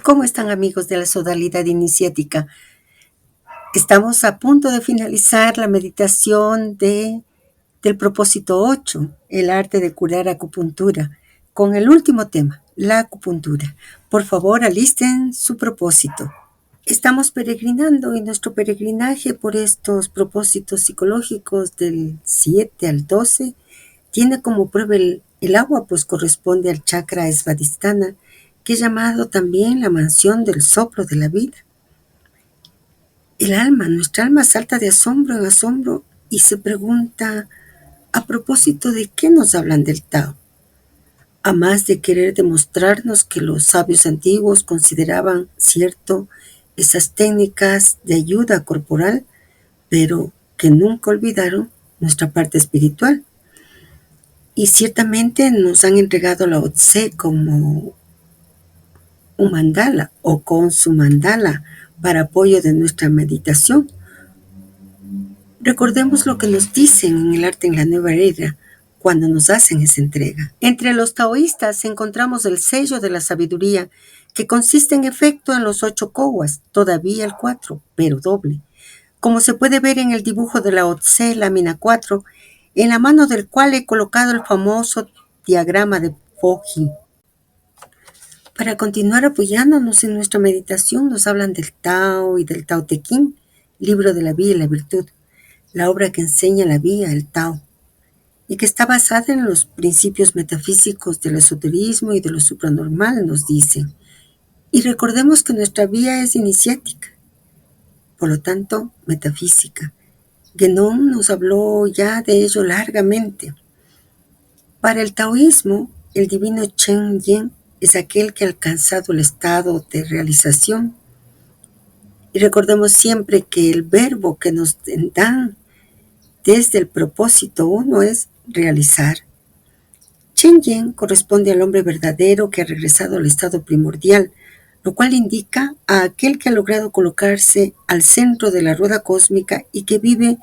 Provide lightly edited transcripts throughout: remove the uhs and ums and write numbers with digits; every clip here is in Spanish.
¿Cómo están, amigos de la sodalidad iniciática? Estamos a punto de finalizar la meditación del propósito 8, el arte de curar acupuntura, con el último tema, la acupuntura. Por favor, alisten su propósito. Estamos peregrinando y nuestro peregrinaje por estos propósitos psicológicos del 7 al 12 tiene como prueba el agua, pues corresponde al chakra svadhisthana, que es llamado también la mansión del soplo de la vida. Nuestra alma salta de asombro en asombro y se pregunta, ¿a propósito de qué nos hablan del Tao? A más de querer demostrarnos que los sabios antiguos consideraban cierto esas técnicas de ayuda corporal, pero que nunca olvidaron nuestra parte espiritual. Y ciertamente nos han entregado la Lao-Tse como un mandala o con su mandala para apoyo de nuestra meditación. Recordemos lo que nos dicen en el arte en la nueva era cuando nos hacen esa entrega. Entre los taoístas encontramos el sello de la sabiduría, que consiste en efecto en los 8 kowas, todavía el 4, pero doble, como se puede ver en el dibujo de la Lao-Tse, lámina 4, en la mano del cual he colocado el famoso diagrama de Foji. Para continuar apoyándonos en nuestra meditación, nos hablan del Tao y del Tao Te Ching, libro de la vida y la virtud, la obra que enseña la vía, el Tao, y que está basada en los principios metafísicos del esoterismo y de lo supranormal, nos dicen. Y recordemos que nuestra vía es iniciática, por lo tanto, metafísica. Guénon nos habló ya de ello largamente. Para el taoísmo, el divino Chen Yen es aquel que ha alcanzado el estado de realización. Y recordemos siempre que el verbo que nos dan desde el propósito 1 es realizar. Chen Yen corresponde al hombre verdadero que ha regresado al estado primordial, lo cual indica a aquel que ha logrado colocarse al centro de la rueda cósmica y que vive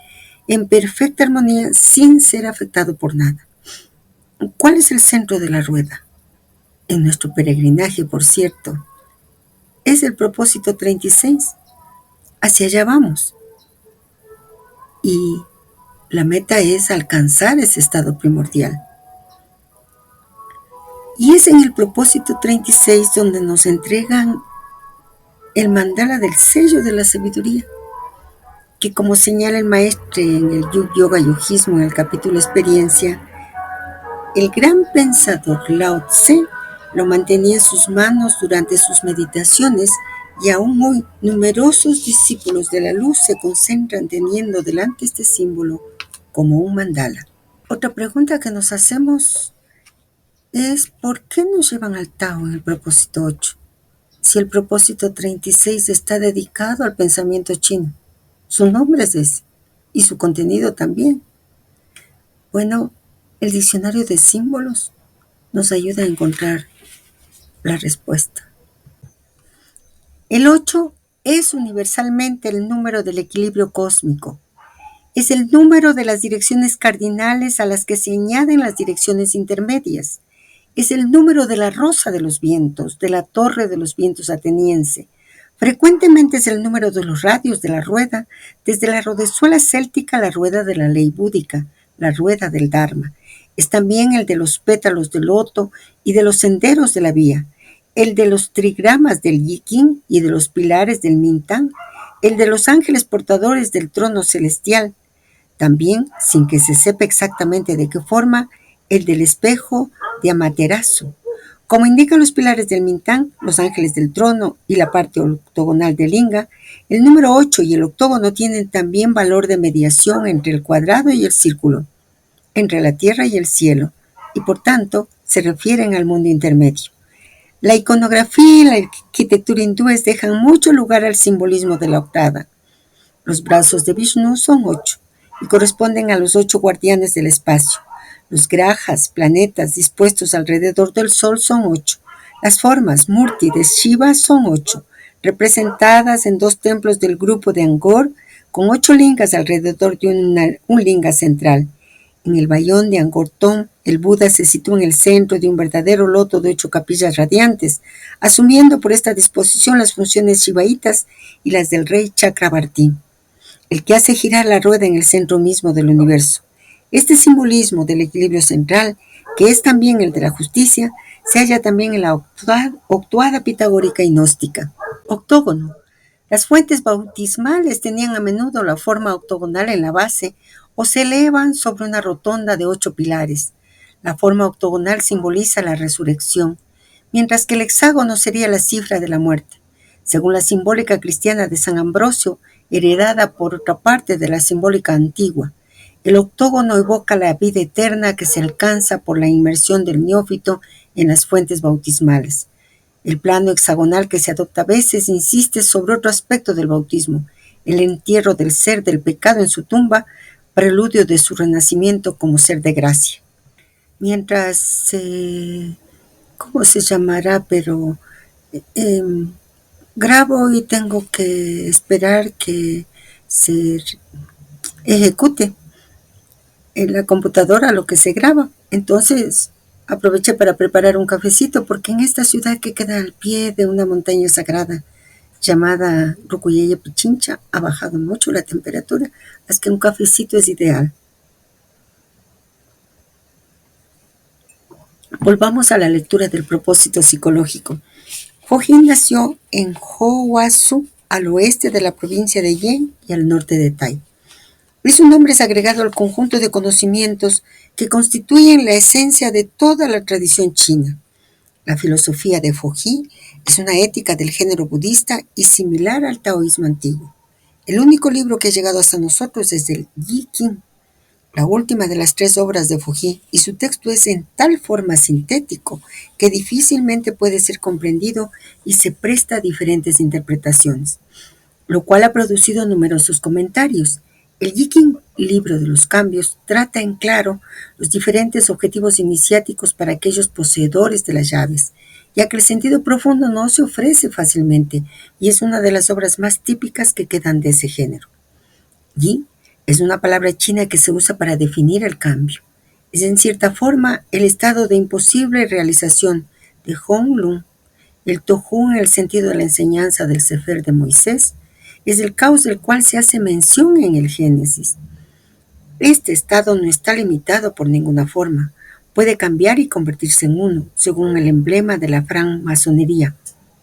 en perfecta armonía sin ser afectado por nada. ¿Cuál es el centro de la rueda? En nuestro peregrinaje, por cierto, es el propósito 36. Hacia allá vamos. Y la meta es alcanzar ese estado primordial. Y es en el propósito 36 donde nos entregan el mandala del sello de la sabiduría, que como señala el maestre en el Yoga Yogismo en el capítulo Experiencia, el gran pensador Lao Tse lo mantenía en sus manos durante sus meditaciones y aún hoy numerosos discípulos de la luz se concentran teniendo delante este símbolo como un mandala. Otra pregunta que nos hacemos es ¿por qué nos llevan al Tao en el propósito 8? Si el propósito 36 está dedicado al pensamiento chino. Su nombre es ese y su contenido también. Bueno, el diccionario de símbolos nos ayuda a encontrar la respuesta. El 8 es universalmente el número del equilibrio cósmico. Es el número de las direcciones cardinales a las que se añaden las direcciones intermedias. Es el número de la rosa de los vientos, de la torre de los vientos ateniense. Frecuentemente es el número de los radios de la rueda, desde la rodezuela céltica a la rueda de la ley búdica, la rueda del Dharma. Es también el de los pétalos del loto y de los senderos de la vía, el de los trigramas del Yi King y de los pilares del Mintang, el de los ángeles portadores del trono celestial. También, sin que se sepa exactamente de qué forma, el del espejo de Amaterasu. Como indican los pilares del Mintang, los ángeles del trono y la parte octogonal del Linga, el número 8 y el octógono tienen también valor de mediación entre el cuadrado y el círculo, entre la tierra y el cielo, y por tanto se refieren al mundo intermedio. La iconografía y la arquitectura hindúes dejan mucho lugar al simbolismo de la octava. Los brazos de Vishnu son 8 y corresponden a los 8 guardianes del espacio. Los grajas, planetas dispuestos alrededor del Sol son 8. Las formas Murti de Shiva son 8, representadas en 2 templos del grupo de Angkor, con 8 lingas alrededor de un linga central. En el bayón de Angkor Thom, El Buda se sitúa en el centro de un verdadero loto de 8 capillas radiantes, asumiendo por esta disposición las funciones shivaitas y las del rey Chakrabarti, el que hace girar la rueda en el centro mismo del universo. Este simbolismo del equilibrio central, que es también el de la justicia, se halla también en la octuada pitagórica y gnóstica. Octógono. Las fuentes bautismales tenían a menudo la forma octogonal en la base o se elevan sobre una rotonda de 8 pilares. La forma octogonal simboliza la resurrección, mientras que el hexágono sería la cifra de la muerte. Según la simbólica cristiana de San Ambrosio, heredada por otra parte de la simbólica antigua, el octógono evoca la vida eterna que se alcanza por la inmersión del neófito en las fuentes bautismales. El plano hexagonal que se adopta a veces insiste sobre otro aspecto del bautismo, el entierro del ser del pecado en su tumba, preludio de su renacimiento como ser de gracia. Mientras, ¿cómo se llamará? Pero grabo y tengo que esperar que se ejecute en la computadora lo que se graba. Entonces aproveché para preparar un cafecito porque en esta ciudad que queda al pie de una montaña sagrada llamada Rucuyeye Pichincha ha bajado mucho la temperatura, así que un cafecito es ideal. Volvamos a la lectura del propósito psicológico. Fojin nació en Hōwasu, al oeste de la provincia de Yen y al norte de Tai. Su nombre es agregado al conjunto de conocimientos que constituyen la esencia de toda la tradición china. La filosofía de Fojin es una ética del género budista y similar al taoísmo antiguo. El único libro que ha llegado hasta nosotros es el Yi King, la última de las 3 obras de Fojin, y su texto es en tal forma sintético que difícilmente puede ser comprendido y se presta a diferentes interpretaciones, lo cual ha producido numerosos comentarios. El Yi King, libro de los cambios, trata en claro los diferentes objetivos iniciáticos para aquellos poseedores de las llaves, ya que el sentido profundo no se ofrece fácilmente y es una de las obras más típicas que quedan de ese género. Yi es una palabra china que se usa para definir el cambio. Es en cierta forma el estado de imposible realización de Honglun. El Tohu, en el sentido de la enseñanza del Sefer de Moisés, es el caos del cual se hace mención en el Génesis. Este estado no está limitado por ninguna forma. Puede cambiar y convertirse en uno, según el emblema de la francmasonería: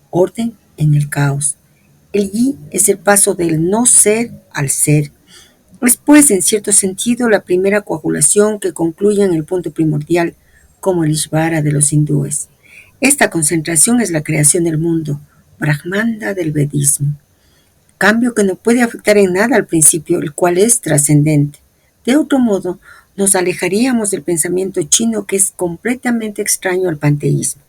orden en el caos. El Yi es el paso del no ser al ser. Es pues, en cierto sentido, la primera coagulación que concluye en el punto primordial, como el Ishvara de los hindúes. Esta concentración es la creación del mundo, Brahmanda del Vedismo. Cambio que no puede afectar en nada al principio, el cual es trascendente. De otro modo, nos alejaríamos del pensamiento chino, que es completamente extraño al panteísmo.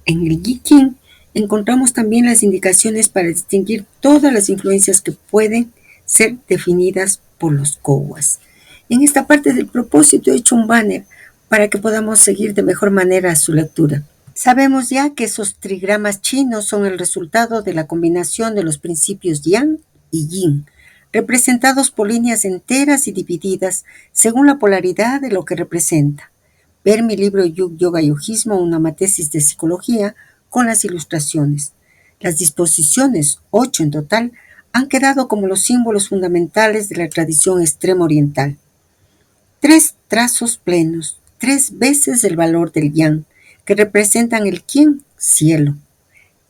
En el Yi King encontramos también las indicaciones para distinguir todas las influencias que pueden ser definidas por los kowas. En esta parte del propósito he hecho un banner para que podamos seguir de mejor manera su lectura. Sabemos ya que esos trigramas chinos son el resultado de la combinación de los principios Yang y Yin, representados por líneas enteras y divididas según la polaridad de lo que representa. Ver mi libro Yoga Yojismo, una tesis de psicología, con las ilustraciones. Las disposiciones, 8 en total, han quedado como los símbolos fundamentales de la tradición extrema oriental. 3 trazos plenos, 3 veces el valor del yang, que representan el qian, cielo.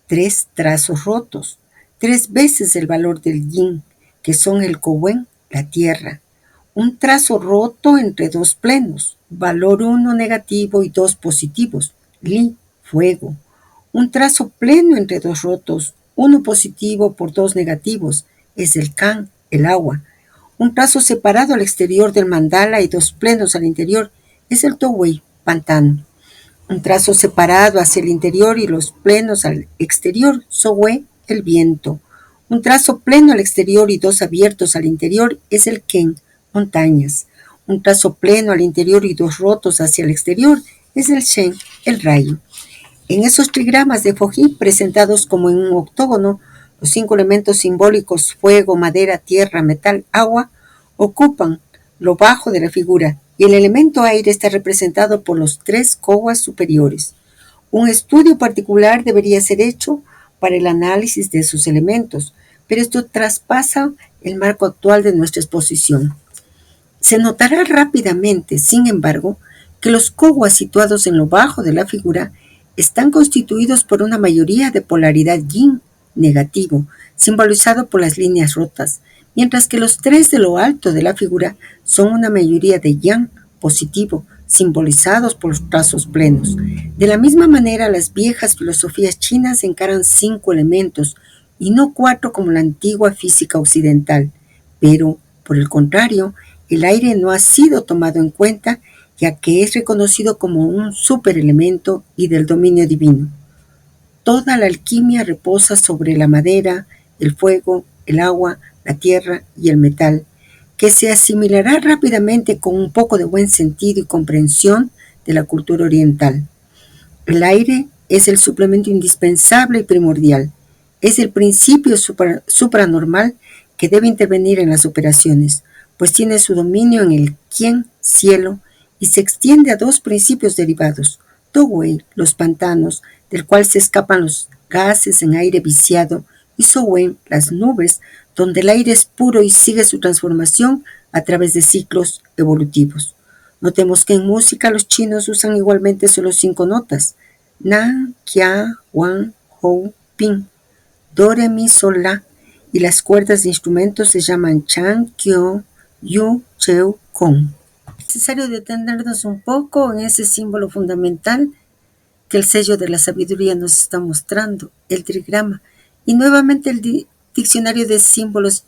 3 trazos rotos, 3 veces el valor del yin, que son el kowen, la tierra. Un trazo roto entre 2 plenos, valor 1 negativo y 2 positivos, li, fuego. Un trazo pleno entre 2 rotos, 1 positivo por 2 negativos, es el kan, el agua. Un trazo separado al exterior del mandala y 2 plenos al interior es el towei, pantano. Un trazo separado hacia el interior y los plenos al exterior, sowe, el viento. Un trazo pleno al exterior y 2 abiertos al interior es el ken, montañas. Un trazo pleno al interior y 2 rotos hacia el exterior es el shen, el rayo. En esos trigramas de Fojin, presentados como en un octógono, los 5 elementos simbólicos fuego, madera, tierra, metal, agua, ocupan lo bajo de la figura y el elemento aire está representado por los 3 kowas superiores. Un estudio particular debería ser hecho para el análisis de esos elementos, pero esto traspasa el marco actual de nuestra exposición. Se notará rápidamente, sin embargo, que los kowas situados en lo bajo de la figura están constituidos por una mayoría de polaridad yin negativo, simbolizado por las líneas rotas, mientras que los 3 de lo alto de la figura son una mayoría de yang positivo, simbolizados por los trazos plenos. De la misma manera, las viejas filosofías chinas encaran 5 elementos y no 4 como la antigua física occidental, pero, por el contrario, el aire no ha sido tomado en cuenta, ya que es reconocido como un superelemento y del dominio divino. Toda la alquimia reposa sobre la madera, el fuego, el agua, la tierra y el metal, que se asimilará rápidamente con un poco de buen sentido y comprensión de la cultura oriental. El aire es el suplemento indispensable y primordial. Es el principio supranormal que debe intervenir en las operaciones, pues tiene su dominio en el Qian, cielo, y se extiende a 2 principios derivados, Dowei, los pantanos, del cual se escapan los gases en aire viciado, y Zhouwen, las nubes, donde el aire es puro y sigue su transformación a través de ciclos evolutivos. Notemos que en música los chinos usan igualmente solo 5 notas: na, kia, wan, hou, pin, do, re, mi, sol, la, y las cuerdas de instrumentos se llaman chan, kyo, yu, cheu, kong. Es necesario detenernos un poco en ese símbolo fundamental que el sello de la sabiduría nos está mostrando, el trigrama. Y nuevamente el diccionario de símbolos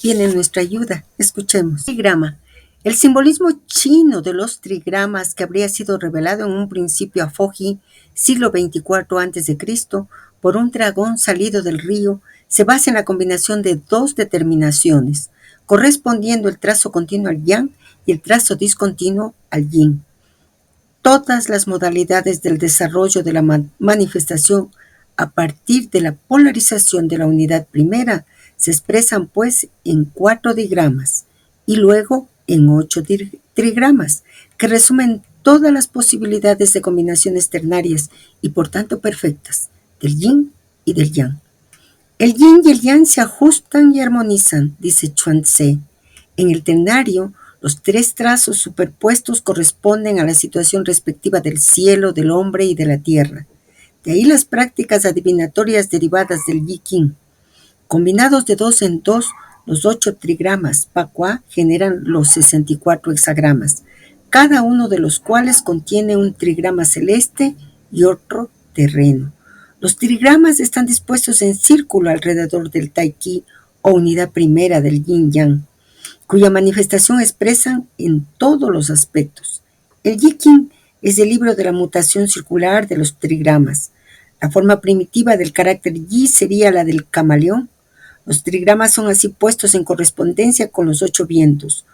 viene en nuestra ayuda. Escuchemos. Trigrama. El simbolismo chino de los trigramas, que habría sido revelado en un principio a Foji, siglo 24 a.C., por un dragón salido del río, se basa en la combinación de 2 determinaciones, correspondiendo el trazo continuo al yang y el trazo discontinuo al yin. Todas las modalidades del desarrollo de la manifestación a partir de la polarización de la unidad primera se expresan pues en 4 digramas y luego en 8 trigramas, que resumen todas las posibilidades de combinaciones ternarias y por tanto perfectas del yin y del yang. El yin y el yang se ajustan y armonizan, dice Chuang-Tzu. En el ternario, los 3 trazos superpuestos corresponden a la situación respectiva del cielo, del hombre y de la tierra. De ahí las prácticas adivinatorias derivadas del Yi Qing. Combinados de 2 en 2, los 8 trigramas Pakua generan los 64 hexagramas, cada uno de los cuales contiene un trigrama celeste y otro terreno. Los trigramas están dispuestos en círculo alrededor del Tai Chi o unidad primera del Yin Yang, cuya manifestación expresan en todos los aspectos. El Yi Qing es el libro de la mutación circular de los trigramas. La forma primitiva del carácter Yi sería la del camaleón. Los trigramas son así puestos en correspondencia con los 8 vientos,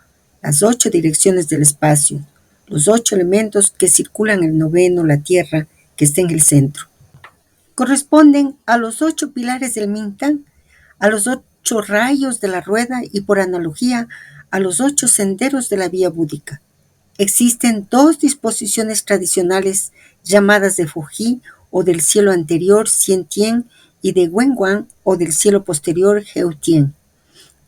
las 8 direcciones del espacio, los 8 elementos que circulan el noveno, la tierra, que está en el centro. Corresponden a los 8 pilares del Mingtang, a los 8 rayos de la rueda y por analogía a los 8 senderos de la vía búdica. Existen 2 disposiciones tradicionales llamadas de Fuji o del cielo anterior Xian-Tian y de Wenguan o del cielo posterior Heu-Tian.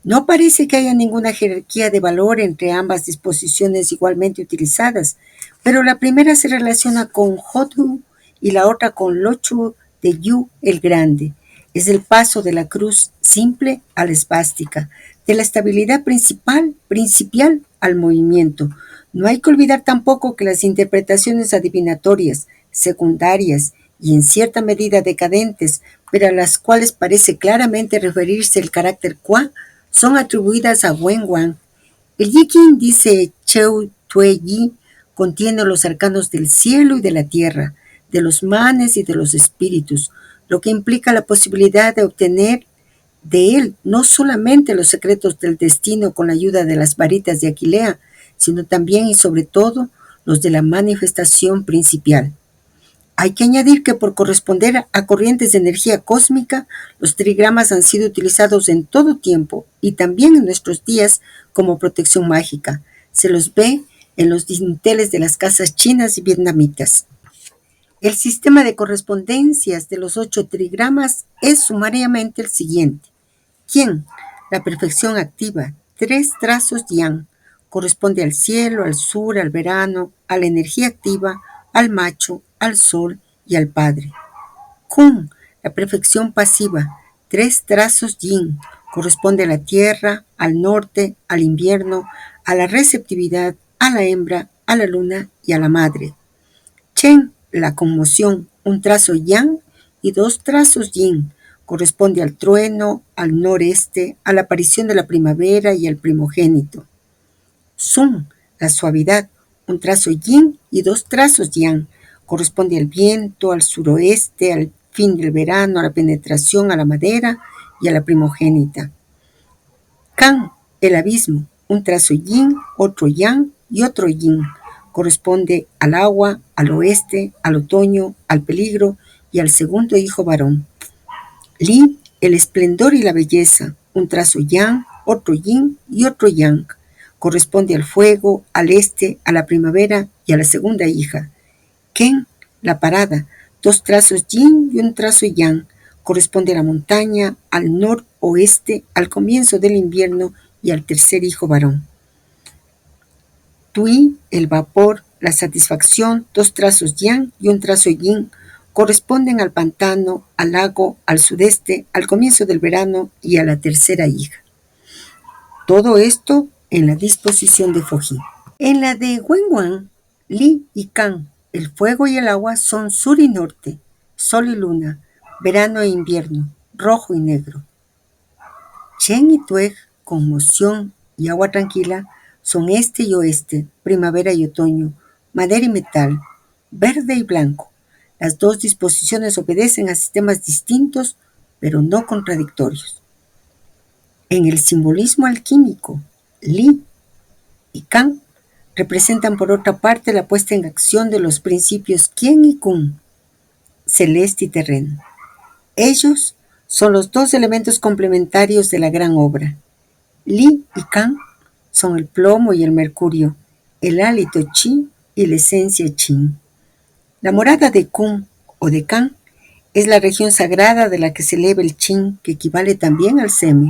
No parece que haya ninguna jerarquía de valor entre ambas disposiciones igualmente utilizadas, pero la primera se relaciona con Hotu y la otra con Lochu de Yu el Grande. Es el paso de la cruz simple a la esvástica, de la estabilidad principial al movimiento. No hay que olvidar tampoco que las interpretaciones adivinatorias, secundarias y en cierta medida decadentes, pero a las cuales parece claramente referirse el carácter Qua, son atribuidas a Wenguan. El Yi Qing, dice Cheu Tue Yi, contiene los arcanos del cielo y de la tierra, de los manes y de los espíritus, lo que implica la posibilidad de obtener de él no solamente los secretos del destino con la ayuda de las varitas de Aquilea, sino también y sobre todo los de la manifestación principal. Hay que añadir que por corresponder a corrientes de energía cósmica, los trigramas han sido utilizados en todo tiempo y también en nuestros días como protección mágica. Se los ve en los dinteles de las casas chinas y vietnamitas. El sistema de correspondencias de los 8 trigramas es sumariamente el siguiente. Qian, la perfección activa, 3 trazos yang, corresponde al cielo, al sur, al verano, a la energía activa, al macho, al sol y al padre. Kun, la perfección pasiva, 3 trazos yin, corresponde a la tierra, al norte, al invierno, a la receptividad, a la hembra, a la luna y a la madre. Chen, la conmoción, un trazo yang y 2 trazos yin, corresponde al trueno, al noreste, a la aparición de la primavera y al primogénito. Sun, la suavidad, un trazo yin y 2 trazos yang, corresponde al viento, al suroeste, al fin del verano, a la penetración, a la madera y a la primogénita. Kan, el abismo, un trazo yin, otro yang y otro yin, corresponde al agua, al oeste, al otoño, al peligro y al segundo hijo varón. Li, el esplendor y la belleza, un trazo yang, otro yin y otro yang, corresponde al fuego, al este, a la primavera y a la segunda hija. Ken, la parada, 2 trazos yin y un trazo yang, corresponde a la montaña, al noroeste, al comienzo del invierno y al tercer hijo varón. Tui, el vapor, la satisfacción, 2 trazos yang y un trazo yin, corresponden al pantano, al lago, al sudeste, al comienzo del verano y a la tercera hija. Todo esto en la disposición de Foji. En la de Wenwan, Li y Kan, el fuego y el agua son sur y norte, sol y luna, verano e invierno, rojo y negro. Chen y Tueg, conmoción y agua tranquila, son este y oeste, primavera y otoño, madera y metal, verde y blanco. Las 2 disposiciones obedecen a sistemas distintos, pero no contradictorios. En el simbolismo alquímico, Li y Kan representan por otra parte la puesta en acción de los principios Qian y Kun, celeste y terreno. Ellos son los 2 elementos complementarios de la gran obra. Li y Kan son el plomo y el mercurio, el hálito Qi y la esencia Qin. La morada de Kun o de Kan es la región sagrada de la que se eleva el Qin, que equivale también al Semi.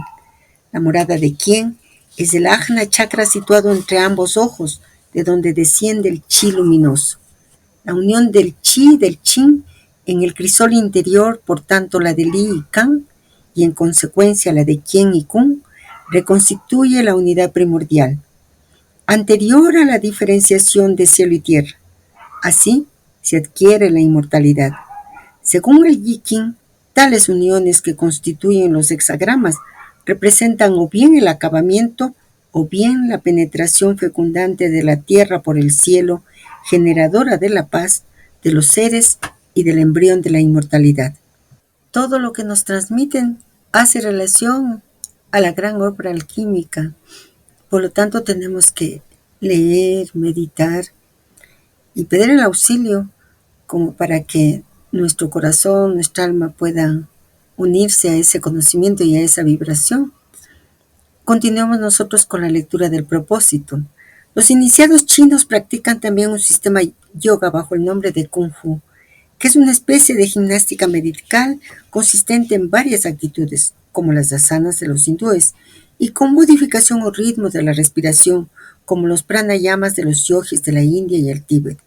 La morada de Qian es el Ajna chakra situado entre ambos ojos, de donde desciende el Qi luminoso. La unión del Qi y del Qin en el crisol interior, por tanto la de Li y Kan, y en consecuencia la de Qian y Kun, reconstituye la unidad primordial, anterior a la diferenciación de cielo y tierra. Así se adquiere la inmortalidad. Según el Yi Qin, tales uniones que constituyen los hexagramas representan o bien el acabamiento o bien la penetración fecundante de la tierra por el cielo, generadora de la paz, de los seres y del embrión de la inmortalidad. Todo lo que nos transmiten hace relación a la gran obra alquímica. Por lo tanto, tenemos que leer, meditar y pedir el auxilio como para que nuestro corazón, nuestra alma puedan unirse a ese conocimiento y a esa vibración. Continuemos nosotros con la lectura del propósito. Los iniciados chinos practican también un sistema yoga bajo el nombre de Kung Fu, que es una especie de gimnástica medical consistente en varias actitudes, como las asanas de los hindúes, y con modificación o ritmo de la respiración, como los pranayamas de los yogis de la India y el Tíbet.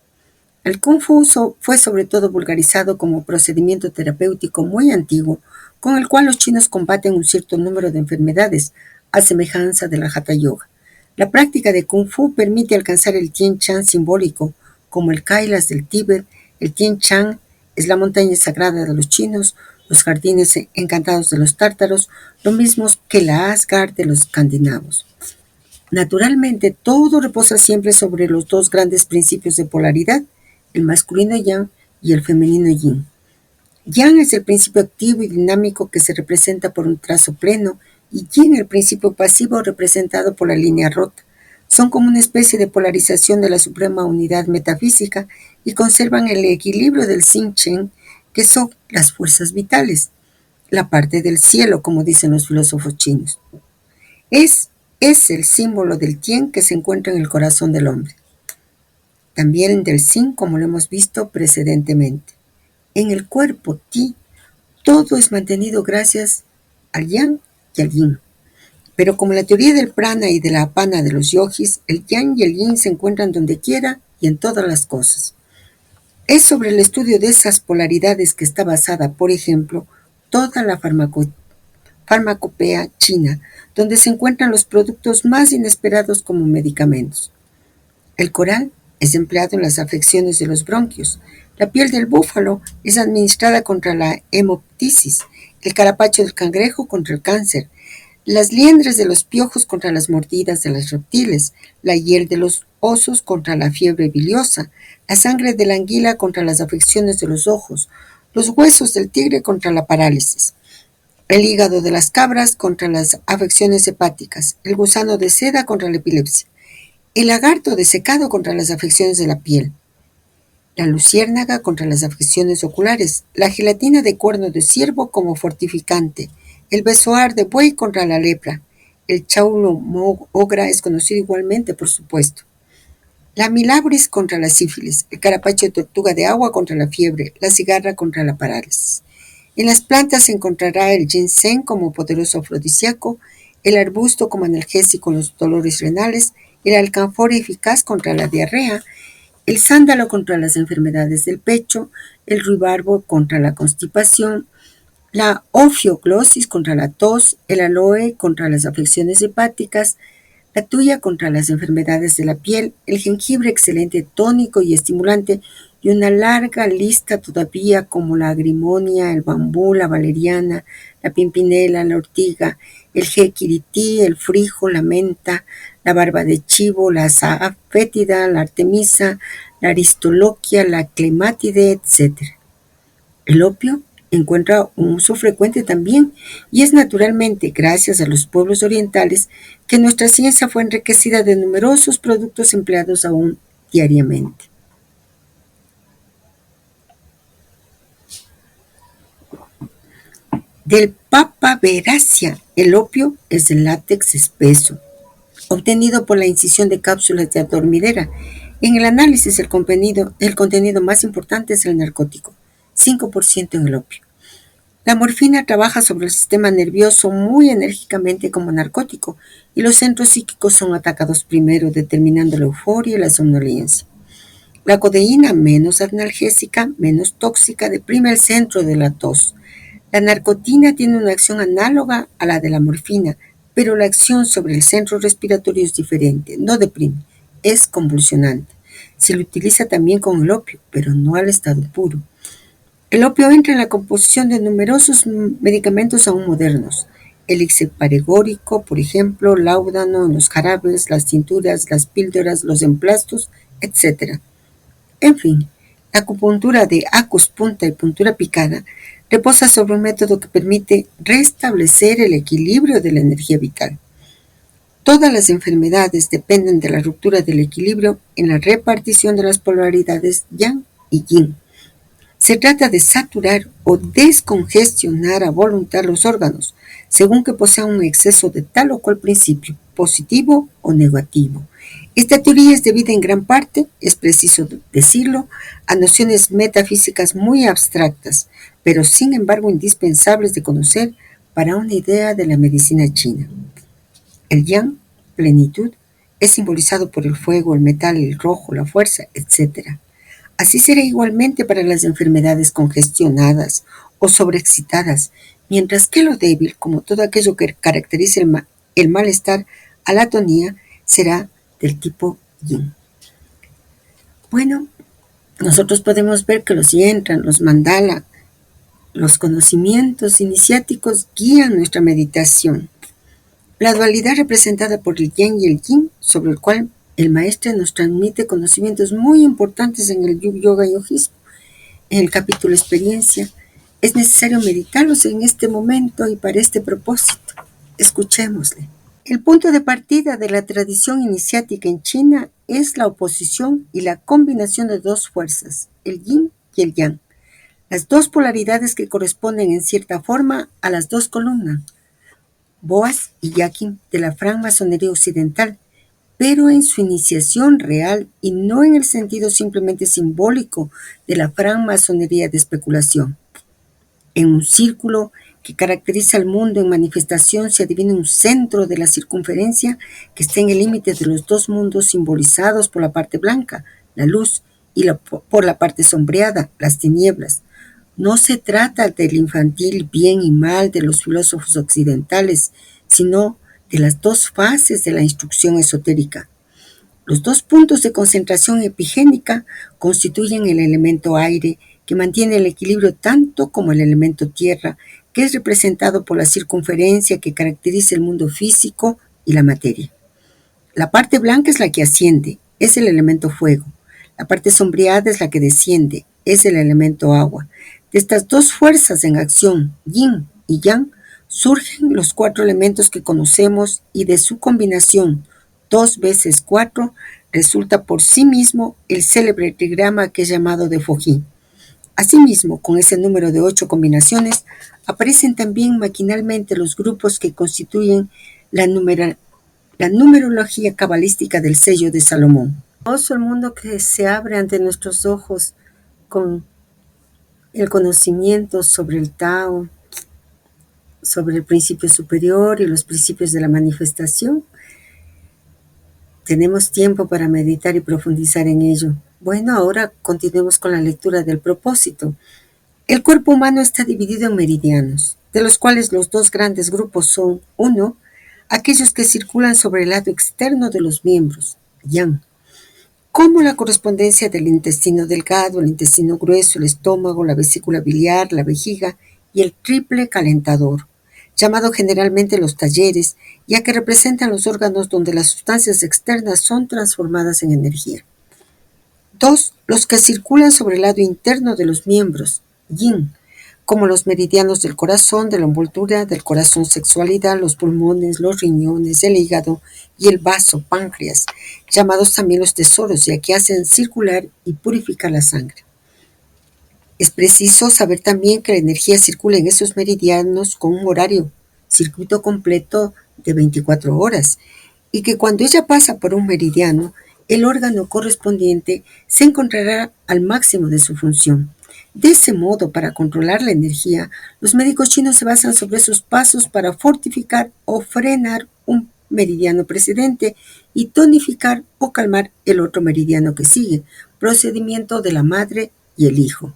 El Kung Fu fue sobre todo vulgarizado como procedimiento terapéutico muy antiguo, con el cual los chinos combaten un cierto número de enfermedades, a semejanza de la Hatha Yoga. La práctica de Kung Fu permite alcanzar el Tien Shan simbólico, como el Kailas del Tíbet. El Tien Shan es la montaña sagrada de los chinos, los jardines encantados de los tártaros, lo mismo que la Asgard de los escandinavos. Naturalmente, todo reposa siempre sobre los 2 grandes principios de polaridad, el masculino yang y el femenino yin. Yang es el principio activo y dinámico que se representa por un trazo pleno, y yin el principio pasivo representado por la línea rota. Son como una especie de polarización de la suprema unidad metafísica y conservan el equilibrio del Xin Chen, que son las fuerzas vitales, la parte del cielo, como dicen los filósofos chinos. Es el símbolo del Tien que se encuentra en el corazón del hombre. también del zinc, como lo hemos visto precedentemente. En el cuerpo Ti, todo es mantenido gracias al yang y al yin. Pero como la teoría del prana y de la apana de los yogis, el yang y el yin se encuentran donde quiera y en todas las cosas. Es sobre el estudio de esas polaridades que está basada, por ejemplo, toda la farmacopea china, donde se encuentran los productos más inesperados como medicamentos. El coral es empleado en las afecciones de los bronquios. La piel del búfalo es administrada contra la hemoptisis, el carapacho del cangrejo contra el cáncer, las liendres de los piojos contra las mordidas de los reptiles, la hiel de los osos contra la fiebre biliosa, la sangre de la anguila contra las afecciones de los ojos, los huesos del tigre contra la parálisis, el hígado de las cabras contra las afecciones hepáticas, el gusano de seda contra la epilepsia, el lagarto desecado contra las afecciones de la piel, la luciérnaga contra las afecciones oculares, la gelatina de cuerno de ciervo como fortificante, el besoar de buey contra la lepra, el chaulo ogra es conocido igualmente, por supuesto, la milabris contra la sífilis, el carapacho de tortuga de agua contra la fiebre, la cigarra contra la parálisis. En las plantas se encontrará el ginseng como poderoso afrodisíaco, el arbusto como analgésico en los dolores renales, el alcanfor eficaz contra la diarrea, el sándalo contra las enfermedades del pecho, el ruibarbo contra la constipación, la ofioglosis contra la tos, el aloe contra las afecciones hepáticas, la tuya contra las enfermedades de la piel, el jengibre excelente tónico y estimulante, y una larga lista todavía como la agrimonia, el bambú, la valeriana, la pimpinela, la ortiga, el jequití, el frijo, la menta, la barba de chivo, la azahar fétida, la artemisa, la aristoloquia, la clemátide, etc. El opio encuentra un uso frecuente también y es naturalmente gracias a los pueblos orientales que nuestra ciencia fue enriquecida de numerosos productos empleados aún diariamente. Del Papaveracea, el opio es el látex espeso, obtenido por la incisión de cápsulas de adormidera. En el análisis, el contenido más importante es el narcótico, 5% en el opio. La morfina trabaja sobre el sistema nervioso muy enérgicamente como narcótico y los centros psíquicos son atacados primero, determinando la euforia y la somnolencia. La codeína, menos analgésica, menos tóxica, deprime el centro de la tos. La narcotina tiene una acción análoga a la de la morfina, pero la acción sobre el centro respiratorio es diferente, no deprime, es convulsionante. Se lo utiliza también con el opio, pero no al estado puro. El opio entra en la composición de numerosos medicamentos aún modernos. El hexaparegórico, por ejemplo, láudano en los jarabes, las tinturas, las píldoras, los emplastos, etc. En fin, la acupuntura de acus punta y puntura picada reposa sobre un método que permite restablecer el equilibrio de la energía vital. Todas las enfermedades dependen de la ruptura del equilibrio en la repartición de las polaridades yang y yin. Se trata de saturar o descongestionar a voluntad los órganos, según que posean un exceso de tal o cual principio, positivo o negativo. Esta teoría es debida en gran parte, es preciso decirlo, a nociones metafísicas muy abstractas, pero sin embargo indispensables de conocer para una idea de la medicina china. El yang, plenitud, es simbolizado por el fuego, el metal, el rojo, la fuerza, etc. Así será igualmente para las enfermedades congestionadas o sobreexcitadas, mientras que lo débil, como todo aquello que caracteriza el malestar, a la atonía, será del tipo yin. Bueno, nosotros podemos ver que los yentran, los mandala, los conocimientos iniciáticos guían nuestra meditación. La dualidad representada por el yang y el yin, sobre el cual el maestro nos transmite conocimientos muy importantes en el yoga y yojismo. En el capítulo experiencia, es necesario meditarlos en este momento y para este propósito. Escuchémosle. El punto de partida de la tradición iniciática en China es la oposición y la combinación de dos fuerzas, el yin y el yang, las dos polaridades que corresponden en cierta forma a las dos columnas, Boaz y Yakin, de la francmasonería occidental, pero en su iniciación real y no en el sentido simplemente simbólico de la francmasonería de especulación. En un círculo que caracteriza al mundo en manifestación se adivina un centro de la circunferencia que está en el límite de los dos mundos simbolizados por la parte blanca, la luz, y por la parte sombreada, las tinieblas. No se trata del infantil bien y mal de los filósofos occidentales, sino de las dos fases de la instrucción esotérica. Los dos puntos de concentración epigénica constituyen el elemento aire, que mantiene el equilibrio tanto como el elemento tierra, que es representado por la circunferencia que caracteriza el mundo físico y la materia. La parte blanca es la que asciende, es el elemento fuego. La parte sombreada es la que desciende, es el elemento agua. De estas dos fuerzas en acción, yin y yang, surgen los cuatro elementos que conocemos y de su combinación, 2 veces 4, resulta por sí mismo el célebre trigrama que es llamado de Fojí. Asimismo, con ese número de 8 combinaciones, aparecen también maquinalmente los grupos que constituyen la numerología cabalística del sello de Salomón. El mundo que se abre ante nuestros ojos con el conocimiento sobre el Tao, sobre el principio superior y los principios de la manifestación. Tenemos tiempo para meditar y profundizar en ello. Bueno, ahora continuemos con la lectura del propósito. El cuerpo humano está dividido en meridianos, de los cuales los dos grandes grupos son: 1, aquellos que circulan sobre el lado externo de los miembros, yang, como la correspondencia del intestino delgado, el intestino grueso, el estómago, la vesícula biliar, la vejiga y el triple calentador, llamado generalmente los talleres, ya que representan los órganos donde las sustancias externas son transformadas en energía. 2, los que circulan sobre el lado interno de los miembros, yin, como los meridianos del corazón, de la envoltura del corazón, sexualidad, los pulmones, los riñones, el hígado y el vaso, páncreas, llamados también los tesoros, ya que hacen circular y purificar la sangre. Es preciso saber también que la energía circula en esos meridianos con un horario, circuito completo de 24 horas, y que cuando ella pasa por un meridiano, el órgano correspondiente se encontrará al máximo de su función. De ese modo, para controlar la energía, los médicos chinos se basan sobre esos pasos para fortificar o frenar un meridiano precedente y tonificar o calmar el otro meridiano que sigue, procedimiento de la madre y el hijo.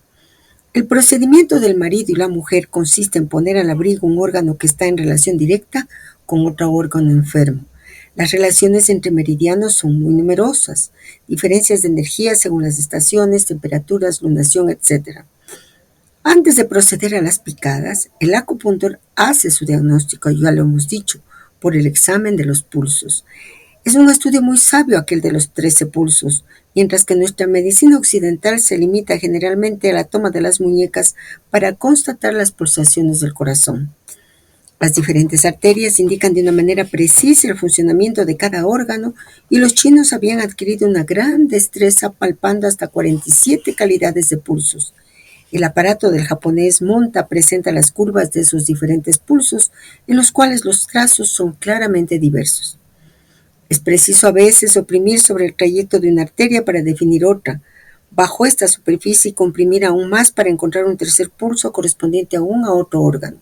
El procedimiento del marido y la mujer consiste en poner al abrigo un órgano que está en relación directa con otro órgano enfermo. Las relaciones entre meridianos son muy numerosas, diferencias de energía según las estaciones, temperaturas, lunación, etc. Antes de proceder a las picadas, el acupuntor hace su diagnóstico, ya lo hemos dicho, por el examen de los pulsos. Es un estudio muy sabio aquel de los 13 pulsos, mientras que nuestra medicina occidental se limita generalmente a la toma de las muñecas para constatar las pulsaciones del corazón. Las diferentes arterias indican de una manera precisa el funcionamiento de cada órgano y los chinos habían adquirido una gran destreza palpando hasta 47 calidades de pulsos. El aparato del japonés monta presenta las curvas de esos diferentes pulsos, en los cuales los trazos son claramente diversos. Es preciso a veces oprimir sobre el trayecto de una arteria para definir otra, bajo esta superficie y comprimir aún más para encontrar un tercer pulso correspondiente aún a otro órgano.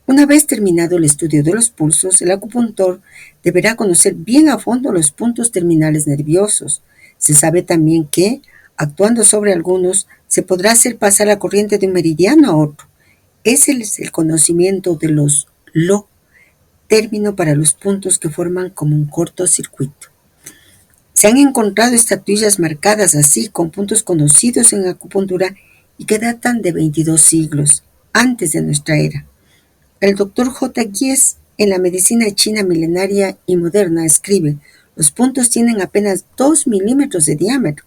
Una vez terminado el estudio de los pulsos, el acupuntor deberá conocer bien a fondo los puntos terminales nerviosos. Se sabe también que, actuando sobre algunos, se podrá hacer pasar la corriente de un meridiano a otro. Ese es el conocimiento de los lo, término para los puntos que forman como un cortocircuito. Se han encontrado estatuillas marcadas así con puntos conocidos en acupuntura y que datan de 22 siglos, antes de nuestra era. El Dr. J. Gies, en la medicina china milenaria y moderna, escribe: los puntos tienen apenas 2 milímetros de diámetro.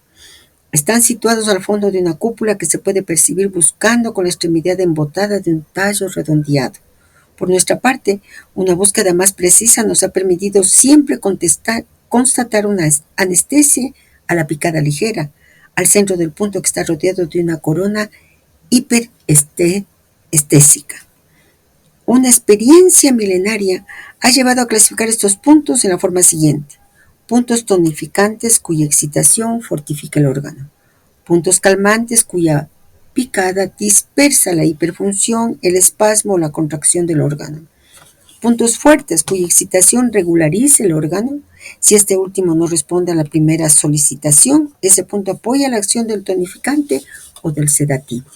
Están situados al fondo de una cúpula que se puede percibir buscando con la extremidad embotada de un tallo redondeado. Por nuestra parte, una búsqueda más precisa nos ha permitido siempre constatar una anestesia a la picada ligera, al centro del punto que está rodeado de una corona hiperestésica. Una experiencia milenaria ha llevado a clasificar estos puntos en la forma siguiente: puntos tonificantes cuya excitación fortifica el órgano, puntos calmantes cuya picada dispersa la hiperfunción, el espasmo o la contracción del órgano, puntos fuertes cuya excitación regulariza el órgano. Si este último no responde a la primera solicitación, ese punto apoya la acción del tonificante o del sedativo.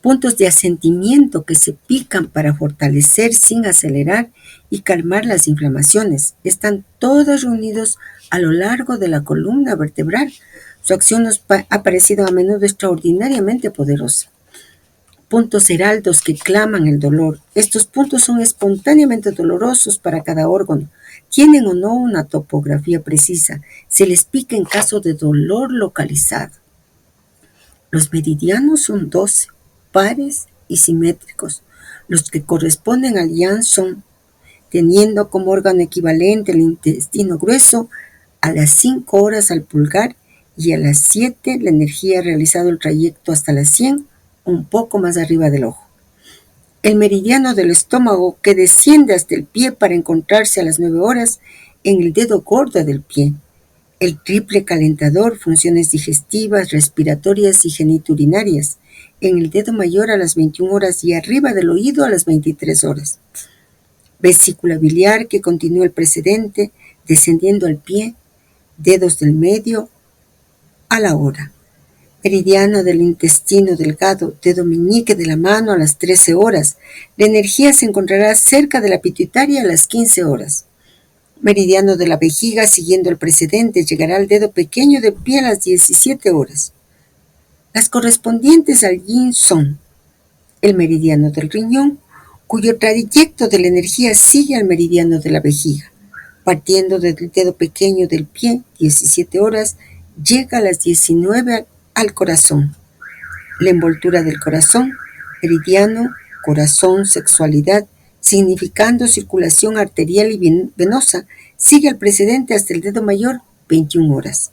Puntos de asentimiento que se pican para fortalecer sin acelerar y calmar las inflamaciones. Están todos reunidos a lo largo de la columna vertebral. Su acción nos ha parecido a menudo extraordinariamente poderosa. Puntos heraldos que claman el dolor. Estos puntos son espontáneamente dolorosos para cada órgano. Tienen o no una topografía precisa. Se les pica en caso de dolor localizado. Los meridianos son 12, pares y simétricos. Los que corresponden al yang son, teniendo como órgano equivalente el intestino grueso, a las 5 horas al pulgar y a las 7 la energía ha realizado el trayecto hasta las 100, un poco más arriba del ojo. El meridiano del estómago que desciende hasta el pie para encontrarse a las 9 horas en el dedo gordo del pie. El triple calentador, funciones digestivas, respiratorias y geniturinarias, en el dedo mayor a las 21 horas y arriba del oído a las 23 horas. Vesícula biliar que continúa el precedente, descendiendo al pie, dedos del medio a la hora. Meridiano del intestino delgado, dedo meñique de la mano a las 13 horas. La energía se encontrará cerca de la pituitaria a las 15 horas. Meridiano de la vejiga, siguiendo el precedente, llegará al dedo pequeño del pie a las 17 horas. Las correspondientes al yin son el meridiano del riñón, cuyo trayecto de la energía sigue al meridiano de la vejiga. Partiendo del dedo pequeño del pie, 17 horas, llega a las 19 al corazón. La envoltura del corazón, meridiano, corazón, sexualidad, significando circulación arterial y venosa, sigue al precedente hasta el dedo mayor, 21 horas.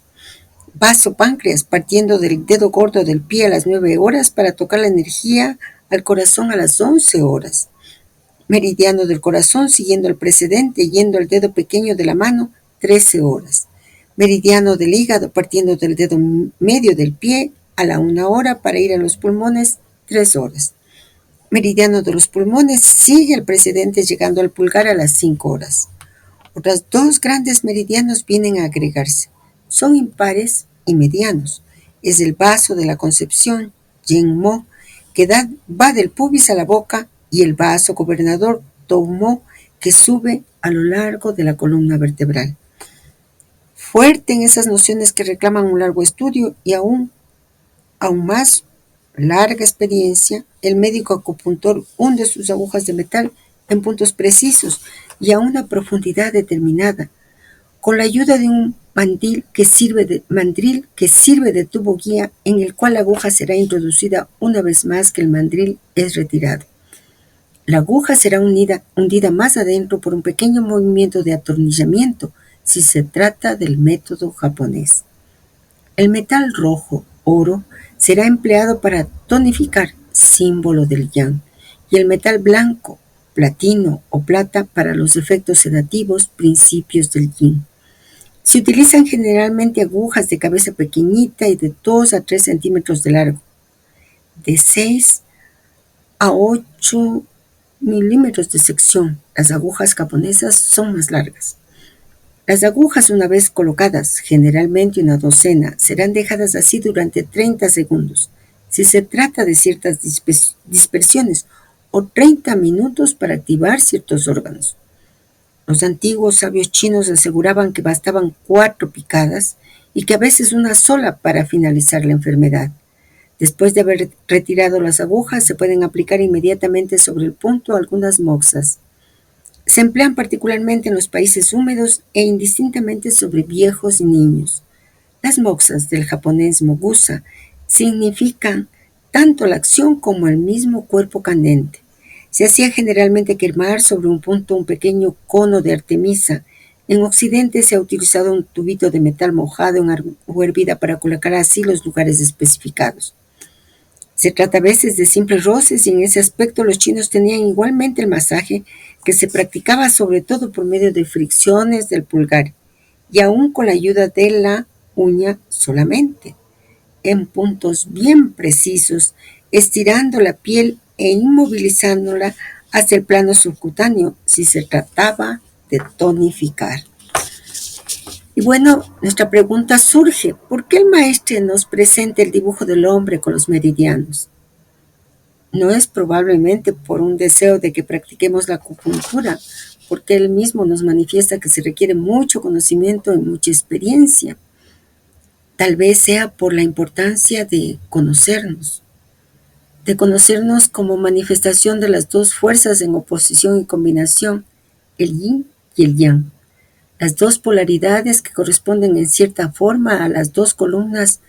Vaso páncreas, partiendo del dedo gordo del pie a las 9 horas para tocar la energía al corazón a las 11 horas. Meridiano del corazón, siguiendo al precedente, yendo al dedo pequeño de la mano, 13 horas. Meridiano del hígado, partiendo del dedo medio del pie a la 1 hora para ir a los pulmones, 3 horas. Meridiano de los pulmones sigue al precedente llegando al pulgar a las 5 horas. Otras dos grandes meridianos vienen a agregarse. Son impares y medianos. Es el vaso de la concepción, Yin-mo, que va del pubis a la boca, y el vaso gobernador, Tou-mo, que sube a lo largo de la columna vertebral. Fuerte en esas nociones que reclaman un largo estudio y aún más larga experiencia, el médico acupuntor hunde sus agujas de metal en puntos precisos y a una profundidad determinada, con la ayuda de un mandril que sirve de tubo guía en el cual la aguja será introducida una vez más que el mandril es retirado. La aguja será hundida más adentro por un pequeño movimiento de atornillamiento si se trata del método japonés. El metal rojo, oro, será empleado para tonificar, símbolo del yang, y el metal blanco, platino o plata, para los efectos sedativos, principios del yin. Se utilizan generalmente agujas de cabeza pequeñita y de 2 a 3 centímetros de largo, de 6 a 8 milímetros de sección. Las agujas japonesas son más largas. Las agujas, una vez colocadas, generalmente una docena, serán dejadas así durante 30 segundos, si se trata de ciertas dispersiones, o 30 minutos para activar ciertos órganos. Los antiguos sabios chinos aseguraban que bastaban 4 picadas y que a veces una sola para finalizar la enfermedad. Después de haber retirado las agujas, se pueden aplicar inmediatamente sobre el punto algunas moxas. Se emplean particularmente en los países húmedos e indistintamente sobre viejos y niños. Las moxas, del japonés mogusa, significan tanto la acción como el mismo cuerpo candente. Se hacía generalmente quemar sobre un punto un pequeño cono de artemisa. En Occidente se ha utilizado un tubito de metal mojado en agua hervida para colocar así los lugares especificados. Se trata a veces de simples roces y en ese aspecto los chinos tenían igualmente el masaje, que se practicaba sobre todo por medio de fricciones del pulgar y aún con la ayuda de la uña solamente, en puntos bien precisos, estirando la piel e inmovilizándola hasta el plano subcutáneo si se trataba de tonificar. Y bueno, nuestra pregunta surge, ¿por qué el maestre nos presenta el dibujo del hombre con los meridianos? No es probablemente por un deseo de que practiquemos la acupuntura, porque él mismo nos manifiesta que se requiere mucho conocimiento y mucha experiencia. Tal vez sea por la importancia de conocernos como manifestación de las dos fuerzas en oposición y combinación, el yin y el yang, las dos polaridades que corresponden en cierta forma a las dos columnas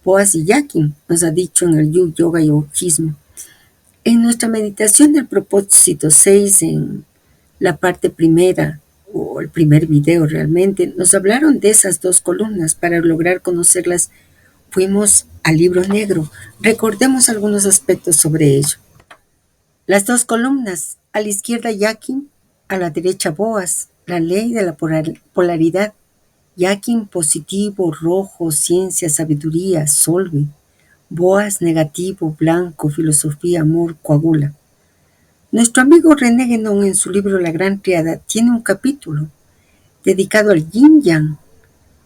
Boaz y Yakin, nos ha dicho en el Yoga Yojismo. En nuestra meditación del propósito 6, en la parte primera, o el primer video realmente, nos hablaron de esas dos columnas. Para lograr conocerlas, fuimos al libro negro. Recordemos algunos aspectos sobre ello. Las dos columnas, a la izquierda Yakin, a la derecha Boaz, la ley de la polaridad. Yakin positivo, rojo, ciencia, sabiduría, solve. Boaz negativo, blanco, filosofía, amor, coagula. Nuestro amigo René Guénon en su libro La Gran Triada tiene un capítulo dedicado al Yin Yang.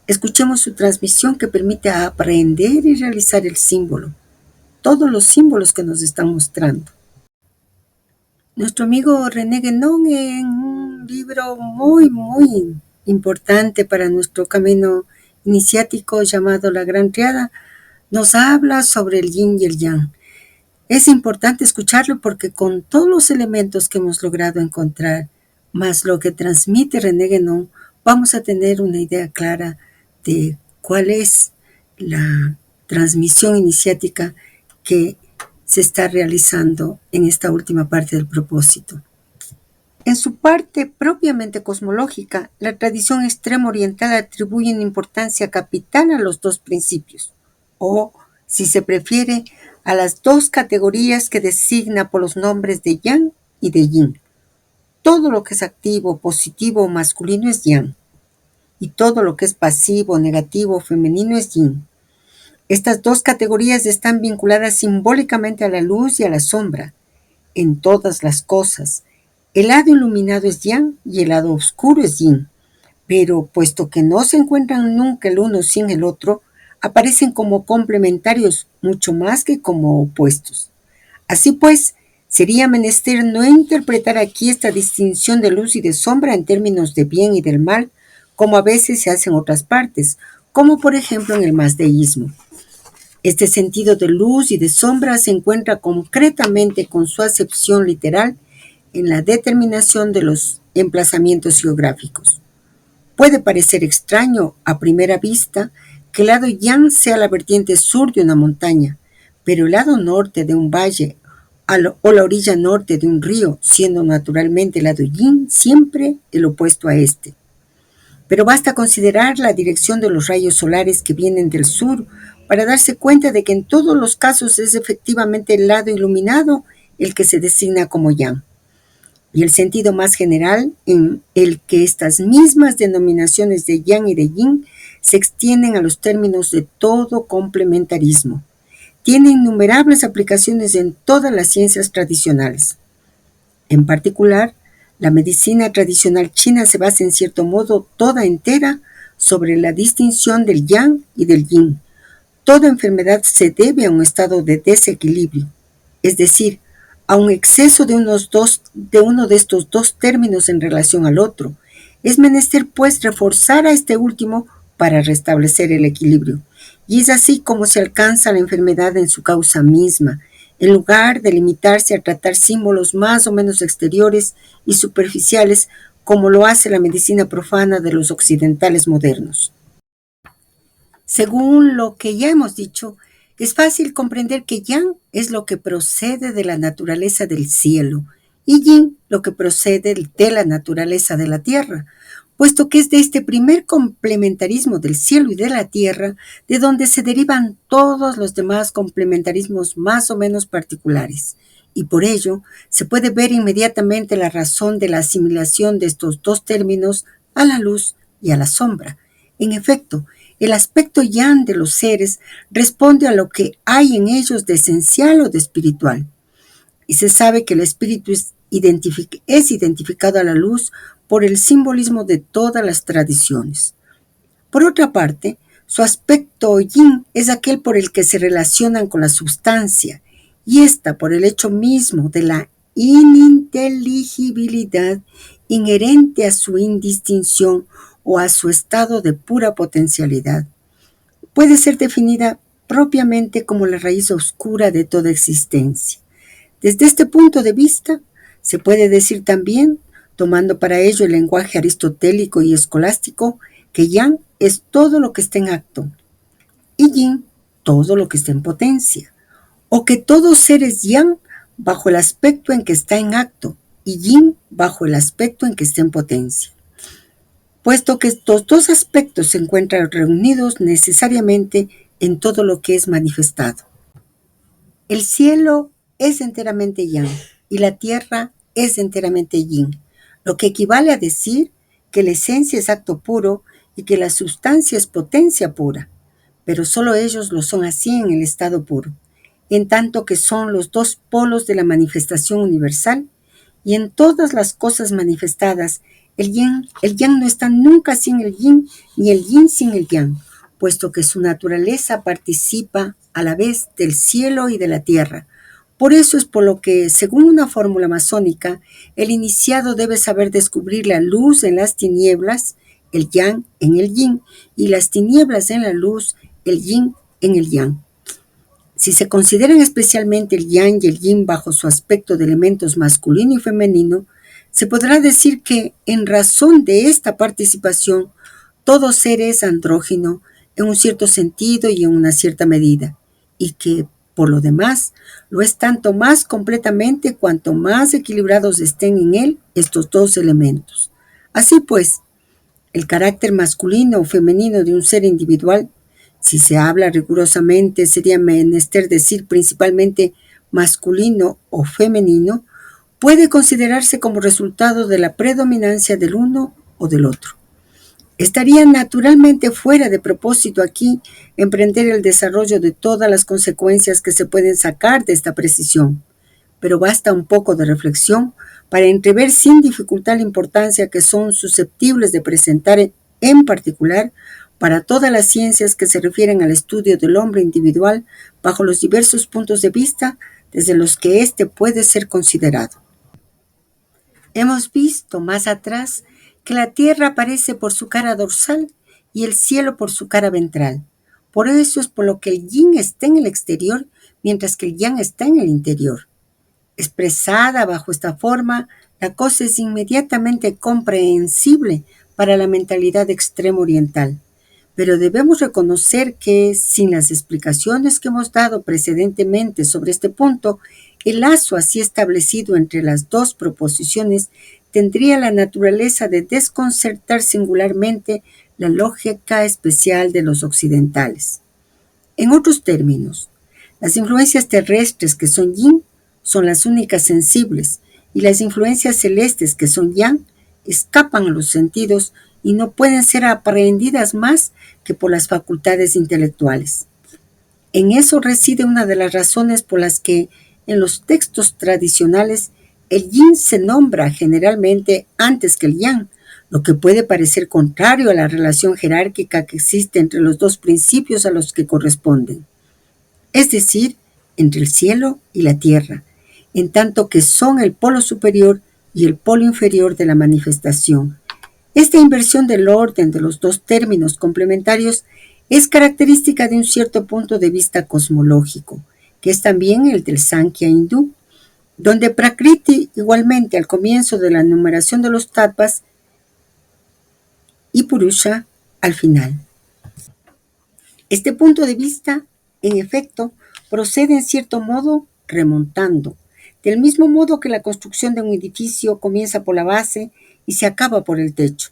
Escuchemos su transmisión que permite aprender y realizar el símbolo, todos los símbolos que nos están mostrando. Nuestro amigo René Guénon, en un libro muy importante para nuestro camino iniciático llamado La Gran Triada, nos habla sobre el Yin y el Yang. Es importante escucharlo porque con todos los elementos que hemos logrado encontrar, más lo que transmite René Guénon, vamos a tener una idea clara de cuál es la transmisión iniciática que se está realizando en esta última parte del propósito. En su parte propiamente cosmológica, la tradición extremo oriental atribuye una importancia capital a los dos principios, o, si se prefiere, a las dos categorías que designa por los nombres de Yang y de Yin. Todo lo que es activo, positivo o masculino es Yang, y todo lo que es pasivo, negativo o femenino es Yin. Estas dos categorías están vinculadas simbólicamente a la luz y a la sombra, en todas las cosas. El lado iluminado es Yang y el lado oscuro es Yin, pero puesto que no se encuentran nunca el uno sin el otro, aparecen como complementarios mucho más que como opuestos. Así pues, sería menester no interpretar aquí esta distinción de luz y de sombra en términos de bien y del mal, como a veces se hace en otras partes, como por ejemplo en el mazdeísmo. Este sentido de luz y de sombra se encuentra concretamente con su acepción literal en la determinación de los emplazamientos geográficos. Puede parecer extraño a primera vista que el lado yang sea la vertiente sur de una montaña, pero el lado norte de un valle o la orilla norte de un río, siendo naturalmente el lado yin siempre el opuesto a este. Pero basta considerar la dirección de los rayos solares que vienen del sur para darse cuenta de que en todos los casos es efectivamente el lado iluminado el que se designa como yang. Y el sentido más general en el que estas mismas denominaciones de yang y de yin se extienden a los términos de todo complementarismo. Tiene innumerables aplicaciones en todas las ciencias tradicionales. En particular, la medicina tradicional china se basa en cierto modo toda entera sobre la distinción del yang y del yin. Toda enfermedad se debe a un estado de desequilibrio, es decir, a un exceso de uno de estos dos términos en relación al otro. Es menester, pues, reforzar a este último para restablecer el equilibrio. Y es así como se alcanza la enfermedad en su causa misma, en lugar de limitarse a tratar símbolos más o menos exteriores y superficiales, como lo hace la medicina profana de los occidentales modernos. Según lo que ya hemos dicho, es fácil comprender que yang es lo que procede de la naturaleza del cielo y yin lo que procede de la naturaleza de la tierra, puesto que es de este primer complementarismo del cielo y de la tierra de donde se derivan todos los demás complementarismos más o menos particulares. Y por ello se puede ver inmediatamente la razón de la asimilación de estos dos términos a la luz y a la sombra, En efecto, el aspecto yang de los seres responde a lo que hay en ellos de esencial o de espiritual. Y se sabe que el espíritu es identificado a la luz por el simbolismo de todas las tradiciones. Por otra parte, su aspecto yin es aquel por el que se relacionan con la sustancia, y ésta por el hecho mismo de la ininteligibilidad inherente a su indistinción o a su estado de pura potencialidad. Puede ser definida propiamente como la raíz oscura de toda existencia. Desde este punto de vista, se puede decir también, tomando para ello el lenguaje aristotélico y escolástico, que yang es todo lo que está en acto y yin todo lo que está en potencia, o que todo ser es yang bajo el aspecto en que está en acto y yin bajo el aspecto en que está en potencia, puesto que estos dos aspectos se encuentran reunidos necesariamente en todo lo que es manifestado. El cielo es enteramente yang y la tierra es enteramente yin, lo que equivale a decir que la esencia es acto puro y que la sustancia es potencia pura, pero solo ellos lo son así en el estado puro, en tanto que son los dos polos de la manifestación universal, y en todas las cosas manifestadas, el yang no está nunca sin el yin, ni el yin sin el yang, puesto que su naturaleza participa a la vez del cielo y de la tierra. Por eso es por lo que, según una fórmula masónica, el iniciado debe saber descubrir la luz en las tinieblas, el yang en el yin, y las tinieblas en la luz, el yin en el yang. Si se consideran especialmente el yang y el yin bajo su aspecto de elementos masculino y femenino, se podrá decir que, en razón de esta participación, todo ser es andrógino en un cierto sentido y en una cierta medida, y que, por lo demás, lo es tanto más completamente cuanto más equilibrados estén en él estos dos elementos. Así pues, el carácter masculino o femenino de un ser individual, si se habla rigurosamente, sería menester decir principalmente masculino o femenino, puede considerarse como resultado de la predominancia del uno o del otro. Estaría naturalmente fuera de propósito aquí emprender el desarrollo de todas las consecuencias que se pueden sacar de esta precisión, pero basta un poco de reflexión para entrever sin dificultad la importancia que son susceptibles de presentar en particular para todas las ciencias que se refieren al estudio del hombre individual bajo los diversos puntos de vista desde los que éste puede ser considerado. Hemos visto más atrás que la tierra aparece por su cara dorsal y el cielo por su cara ventral. Por eso es por lo que el yin está en el exterior, mientras que el yang está en el interior. Expresada bajo esta forma, la cosa es inmediatamente comprensible para la mentalidad extremo oriental. Pero debemos reconocer que, sin las explicaciones que hemos dado precedentemente sobre este punto, el lazo así establecido entre las dos proposiciones tendría la naturaleza de desconcertar singularmente la lógica especial de los occidentales. En otros términos, las influencias terrestres que son yin son las únicas sensibles, y las influencias celestes que son yang escapan a los sentidos y no pueden ser aprehendidas más que por las facultades intelectuales. En eso reside una de las razones por las que en los textos tradicionales el yin se nombra generalmente antes que el yang, lo que puede parecer contrario a la relación jerárquica que existe entre los dos principios a los que corresponden, es decir, entre el cielo y la tierra, en tanto que son el polo superior y el polo inferior de la manifestación. Esta inversión del orden de los dos términos complementarios es característica de un cierto punto de vista cosmológico, que es también el del Sankhya hindú, donde Prakriti, igualmente al comienzo de la enumeración de los tattvas, y Purusha al final. Este punto de vista, en efecto, procede en cierto modo remontando, del mismo modo que la construcción de un edificio comienza por la base y se acaba por el techo.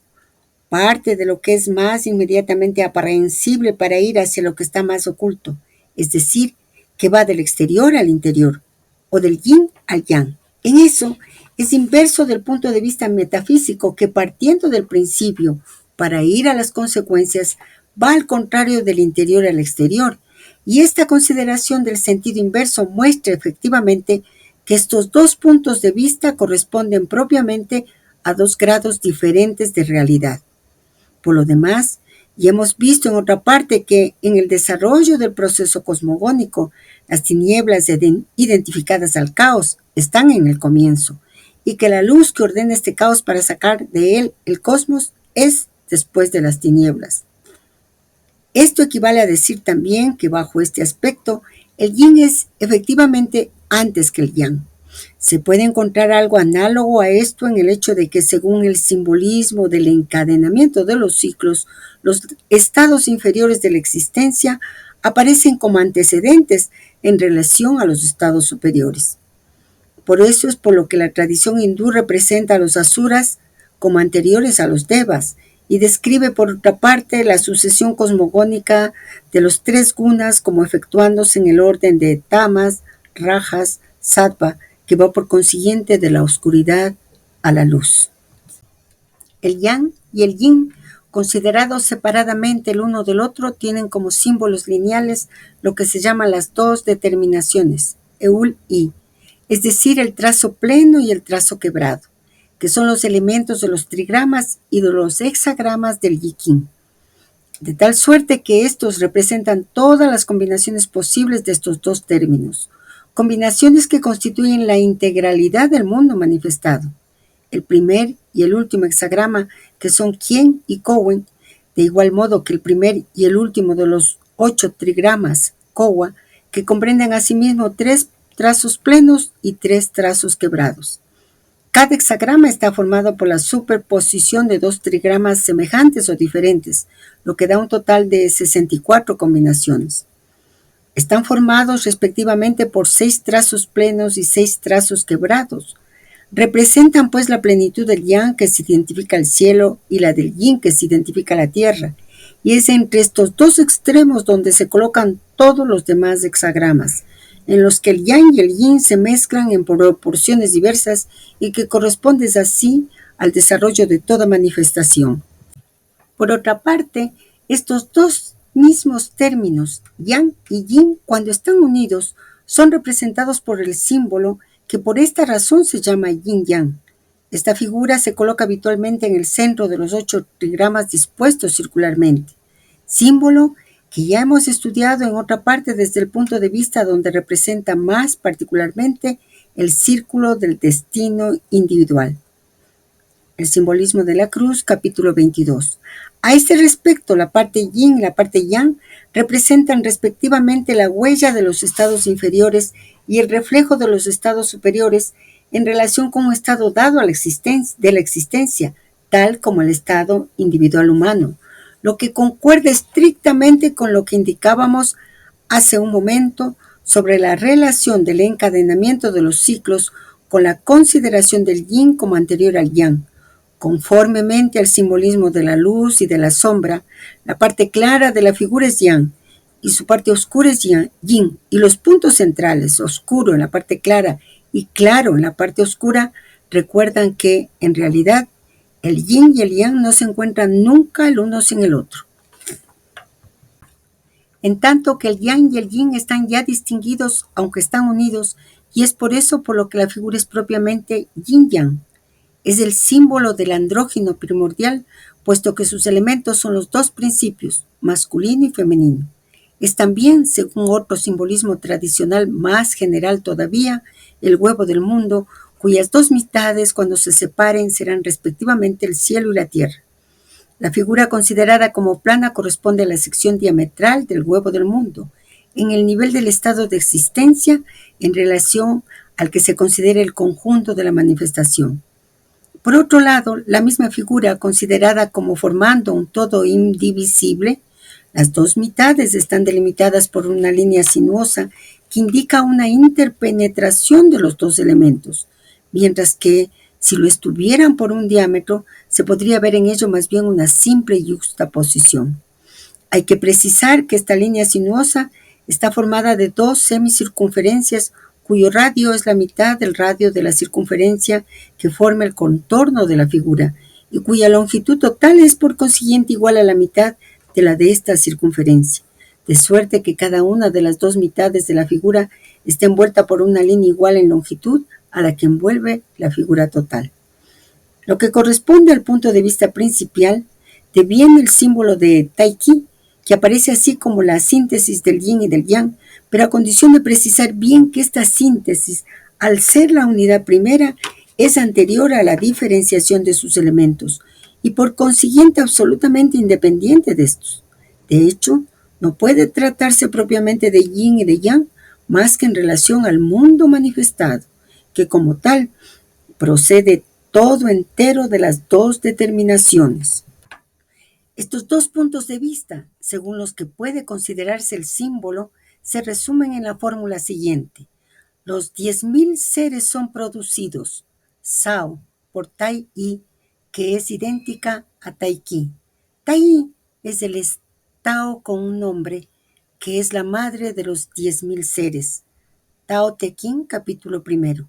Parte de lo que es más inmediatamente aprehensible para ir hacia lo que está más oculto, es decir, que va del exterior al interior, o del yin al yang. En eso es inverso del punto de vista metafísico que, partiendo del principio para ir a las consecuencias, va al contrario del interior al exterior, y esta consideración del sentido inverso muestra efectivamente que estos dos puntos de vista corresponden propiamente a dos grados diferentes de realidad. Por lo demás, ya hemos visto en otra parte que en el desarrollo del proceso cosmogónico, las tinieblas identificadas al caos están en el comienzo, y que la luz que ordena este caos para sacar de él el cosmos es después de las tinieblas. Esto equivale a decir también que bajo este aspecto, el yin es efectivamente antes que el yang. Se puede encontrar algo análogo a esto en el hecho de que según el simbolismo del encadenamiento de los ciclos, los estados inferiores de la existencia aparecen como antecedentes en relación a los estados superiores. Por eso es por lo que la tradición hindú representa a los asuras como anteriores a los devas y describe por otra parte la sucesión cosmogónica de los tres gunas como efectuándose en el orden de tamas, rajas, sattva, que va por consiguiente de la oscuridad a la luz. El yang y el yin, considerados separadamente el uno del otro, tienen como símbolos lineales lo que se llama las dos determinaciones, eul-i, es decir, el trazo pleno y el trazo quebrado, que son los elementos de los trigramas y de los hexagramas del Yi King, de tal suerte que estos representan todas las combinaciones posibles de estos dos términos, combinaciones que constituyen la integralidad del mundo manifestado. El primer y el último hexagrama, que son Kien y Kowen, de igual modo que el primer y el último de los 8 trigramas, Kowa, que comprenden asimismo 3 trazos plenos y 3 trazos quebrados. Cada hexagrama está formado por la superposición de 2 trigramas semejantes o diferentes, lo que da un total de 64 combinaciones. Están formados respectivamente por 6 trazos plenos y 6 trazos quebrados. Representan pues la plenitud del yang que se identifica al cielo y la del yin que se identifica a la tierra, y es entre estos dos extremos donde se colocan todos los demás hexagramas, en los que el yang y el yin se mezclan en proporciones diversas y que corresponden así al desarrollo de toda manifestación. Por otra parte, estos dos mismos términos, yang y yin, cuando están unidos, son representados por el símbolo que por esta razón se llama yin-yang. Esta figura se coloca habitualmente en el centro de los 8 trigramas dispuestos circularmente, símbolo que ya hemos estudiado en otra parte desde el punto de vista donde representa más particularmente el círculo del destino individual. El simbolismo de la cruz, capítulo 22. A este respecto, la parte yin y la parte yang representan respectivamente la huella de los estados inferiores y el reflejo de los estados superiores en relación con un estado dado a la existencia, tal como el estado individual humano, lo que concuerda estrictamente con lo que indicábamos hace un momento sobre la relación del encadenamiento de los ciclos con la consideración del yin como anterior al yang. Conformemente al simbolismo de la luz y de la sombra, la parte clara de la figura es yang y su parte oscura es yin, y los puntos centrales, oscuro en la parte clara y claro en la parte oscura, recuerdan que, en realidad, el yin y el yang no se encuentran nunca el uno sin el otro. En tanto que el yang y el yin están ya distinguidos, aunque están unidos, y es por eso por lo que la figura es propiamente yin-yang. Es el símbolo del andrógino primordial, puesto que sus elementos son los dos principios, masculino y femenino. Es también, según otro simbolismo tradicional más general todavía, el huevo del mundo, cuyas dos mitades cuando se separen serán respectivamente el cielo y la tierra. La figura considerada como plana corresponde a la sección diametral del huevo del mundo, en el nivel del estado de existencia en relación al que se considera el conjunto de la manifestación. Por otro lado, la misma figura, considerada como formando un todo indivisible, las dos mitades están delimitadas por una línea sinuosa que indica una interpenetración de los dos elementos, mientras que, si lo estuvieran por un diámetro, se podría ver en ello más bien una simple yuxtaposición. Hay que precisar que esta línea sinuosa está formada de dos semicircunferencias cuyo radio es la mitad del radio de la circunferencia que forma el contorno de la figura, y cuya longitud total es por consiguiente igual a la mitad de la de esta circunferencia, de suerte que cada una de las dos mitades de la figura está envuelta por una línea igual en longitud a la que envuelve la figura total. Lo que corresponde al punto de vista principal, deviene el símbolo de Taiki, que aparece así como la síntesis del yin y del yang, pero a condición de precisar bien que esta síntesis, al ser la unidad primera, es anterior a la diferenciación de sus elementos y por consiguiente absolutamente independiente de estos. De hecho, no puede tratarse propiamente de yin y de yang más que en relación al mundo manifestado, que como tal procede todo entero de las dos determinaciones. Estos dos puntos de vista, según los que puede considerarse el símbolo, se resumen en la fórmula siguiente. Los 10.000 seres son producidos, Sao, por Tai-I, que es idéntica a Tai-Ki. Tai-I es el Tao con un nombre, que es la madre de los 10.000 seres. Tao Te Ching, capítulo 1.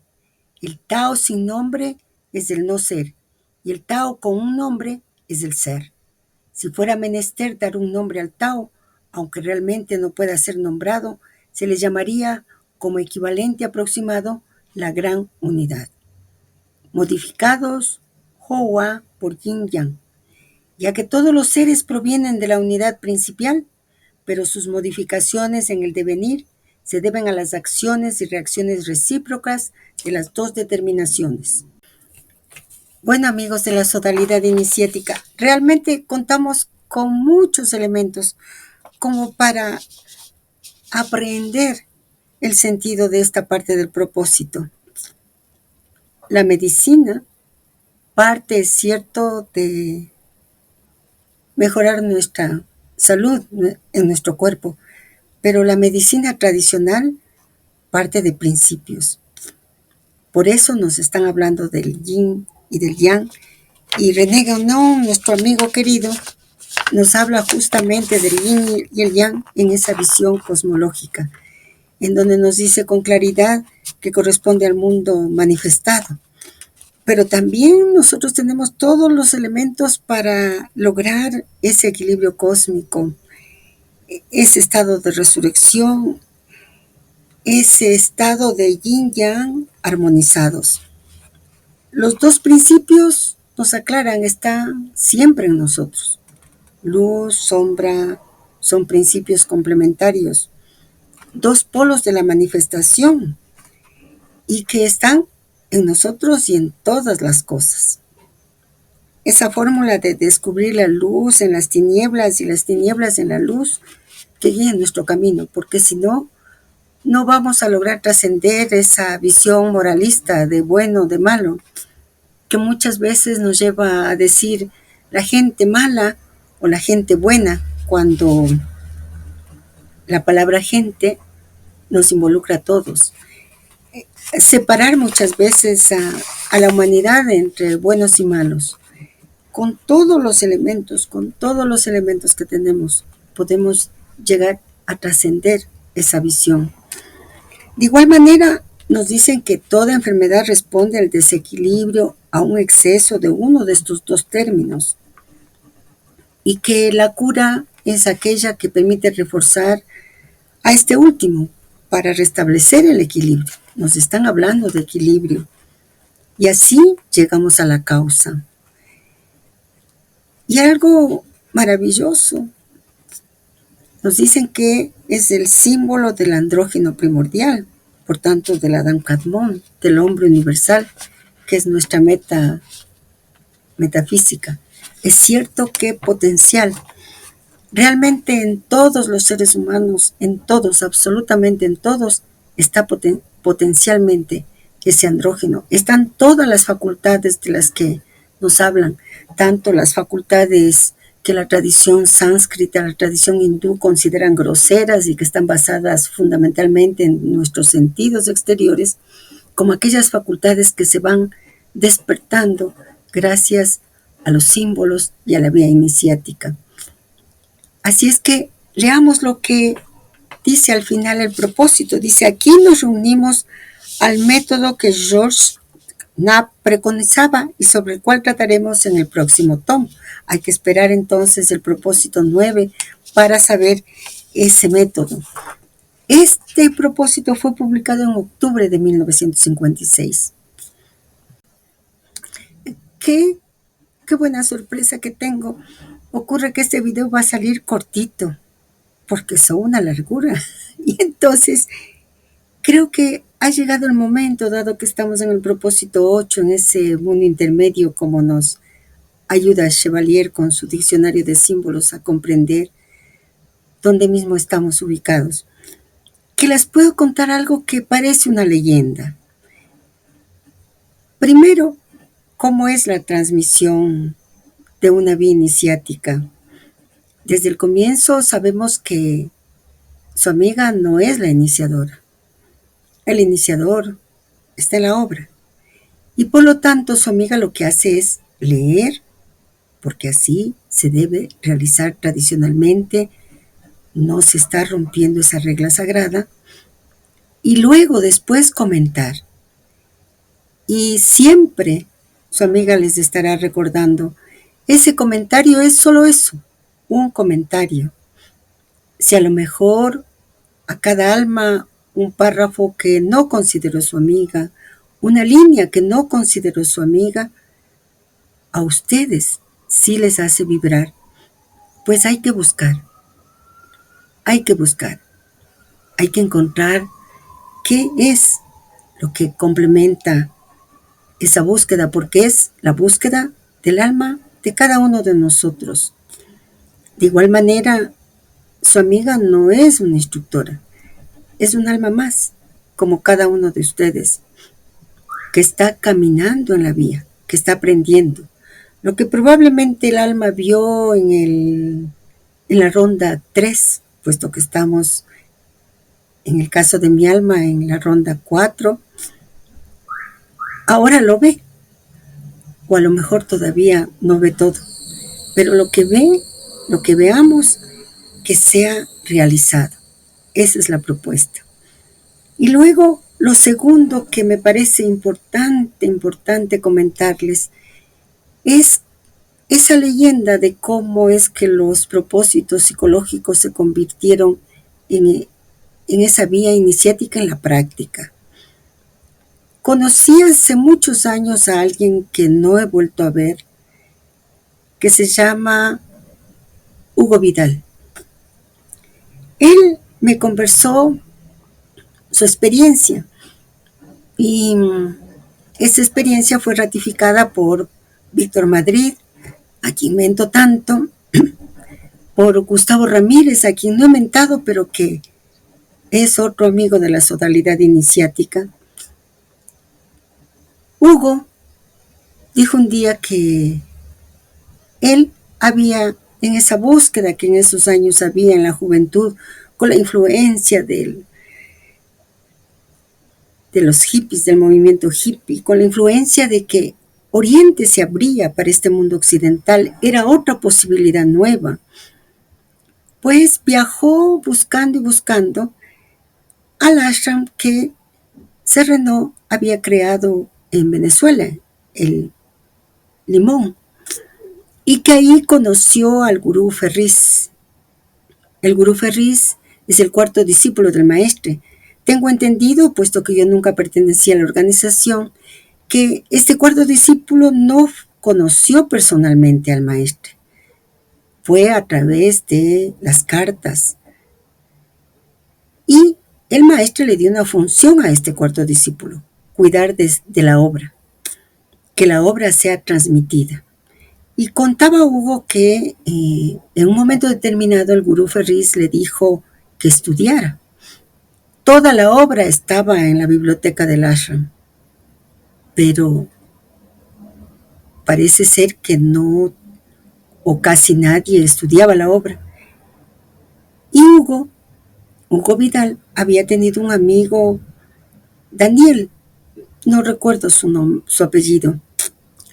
El Tao sin nombre es el no ser, y el Tao con un nombre es el ser. Si fuera menester dar un nombre al Tao, aunque realmente no pueda ser nombrado, se le llamaría como equivalente aproximado la gran unidad. Modificados Hua por Yin Yang, ya que todos los seres provienen de la unidad principal, pero sus modificaciones en el devenir se deben a las acciones y reacciones recíprocas de las dos determinaciones. Bueno, amigos de la sodalidad iniciática, realmente contamos con muchos elementos como para aprender el sentido de esta parte del propósito. La medicina parte, es cierto, de mejorar nuestra salud en nuestro cuerpo, pero la medicina tradicional parte de principios. Por eso nos están hablando del yin y del yang, y René Guénon, nuestro amigo querido, nos habla justamente del yin y el yang en esa visión cosmológica, en donde nos dice con claridad que corresponde al mundo manifestado. Pero también nosotros tenemos todos los elementos para lograr ese equilibrio cósmico, ese estado de resurrección, ese estado de yin-yang armonizados. Los dos principios, nos aclaran, están siempre en nosotros. Luz, sombra, son principios complementarios, dos polos de la manifestación y que están en nosotros y en todas las cosas. Esa fórmula de descubrir la luz en las tinieblas y las tinieblas en la luz que guía nuestro camino, porque si no, no vamos a lograr trascender esa visión moralista de bueno, de malo, que muchas veces nos lleva a decir la gente mala o la gente buena, cuando la palabra gente nos involucra a todos. Separar muchas veces a la humanidad entre buenos y malos. Con todos los elementos que tenemos, podemos llegar a trascender esa visión. De igual manera, nos dicen que toda enfermedad responde al desequilibrio, a un exceso de uno de estos dos términos, y que la cura es aquella que permite reforzar a este último para restablecer el equilibrio. Nos están hablando de equilibrio, y así llegamos a la causa. Y algo maravilloso, nos dicen que es el símbolo del andrógeno primordial, por tanto del Adán Kadmon, del hombre universal, que es nuestra meta metafísica. Es cierto que potencial, realmente en todos los seres humanos, en todos, absolutamente en todos, está potencialmente ese andrógeno. Están todas las facultades de las que nos hablan, tanto las facultades que la tradición sánscrita, la tradición hindú consideran groseras y que están basadas fundamentalmente en nuestros sentidos exteriores, como aquellas facultades que se van despertando gracias a los símbolos y a la vía iniciática. Así es que leamos lo que dice al final el propósito. Dice, aquí nos reunimos al método que Georges Knapp preconizaba y sobre el cual trataremos en el próximo tomo. Hay que esperar entonces el propósito 9 para saber ese método. Este propósito fue publicado en octubre de 1956. ¿Qué buena sorpresa que tengo! Ocurre que este video va a salir cortito, porque son una largura. Y entonces creo que ha llegado el momento, dado que estamos en el propósito 8, en ese mundo intermedio, como nos ayuda Chevalier con su diccionario de símbolos a comprender dónde mismo estamos ubicados, que les puedo contar algo que parece una leyenda. Primero, ¿cómo es la transmisión de una vía iniciática? Desde el comienzo sabemos que su amiga no es la iniciadora. El iniciador está en la obra. Y por lo tanto su amiga lo que hace es leer, porque así se debe realizar tradicionalmente, no se está rompiendo esa regla sagrada, y luego después comentar. Y siempre su amiga les estará recordando, ese comentario es solo eso, un comentario. Si a lo mejor a cada alma un párrafo que no consideró su amiga, una línea que no consideró su amiga, a ustedes sí les hace vibrar, pues hay que buscar, hay que buscar, hay que encontrar qué es lo que complementa esa búsqueda, porque es la búsqueda del alma de cada uno de nosotros. De igual manera, su amiga no es una instructora, es un alma más, como cada uno de ustedes, que está caminando en la vía, que está aprendiendo. Lo que probablemente el alma vio en la ronda 3, puesto que estamos, en el caso de mi alma, en la ronda 4, ahora lo ve, o a lo mejor todavía no ve todo, pero lo que ve, lo que veamos, que sea realizado. Esa es la propuesta. Y luego, lo segundo que me parece importante comentarles, es esa leyenda de cómo es que los propósitos psicológicos se convirtieron en esa vía iniciática en la práctica. Conocí hace muchos años a alguien que no he vuelto a ver, que se llama Hugo Vidal. Él me conversó su experiencia y esa experiencia fue ratificada por Víctor Madrid, a quien mento tanto, por Gustavo Ramírez, a quien no he mentado, pero que es otro amigo de la sodalidad iniciática. Hugo dijo un día que él había, en esa búsqueda que en esos años había en la juventud, con la influencia de los hippies, del movimiento hippie, con la influencia de que Oriente se abría para este mundo occidental, era otra posibilidad nueva. Pues viajó buscando y buscando al ashram que Serrano había creado en Venezuela, el Limón, y que ahí conoció al gurú Ferriz. El gurú Ferriz es el cuarto discípulo del maestre. Tengo entendido, puesto que yo nunca pertenecía a la organización, que este cuarto discípulo no conoció personalmente al maestre. Fue a través de las cartas. Y el maestre le dio una función a este cuarto discípulo, cuidar de la obra, que la obra sea transmitida. Y contaba Hugo que en un momento determinado el gurú Ferriz le dijo que estudiara. Toda la obra estaba en la biblioteca del ashram, pero parece ser que no, o casi nadie estudiaba la obra. Y Hugo Vidal había tenido un amigo, Daniel, no recuerdo su apellido,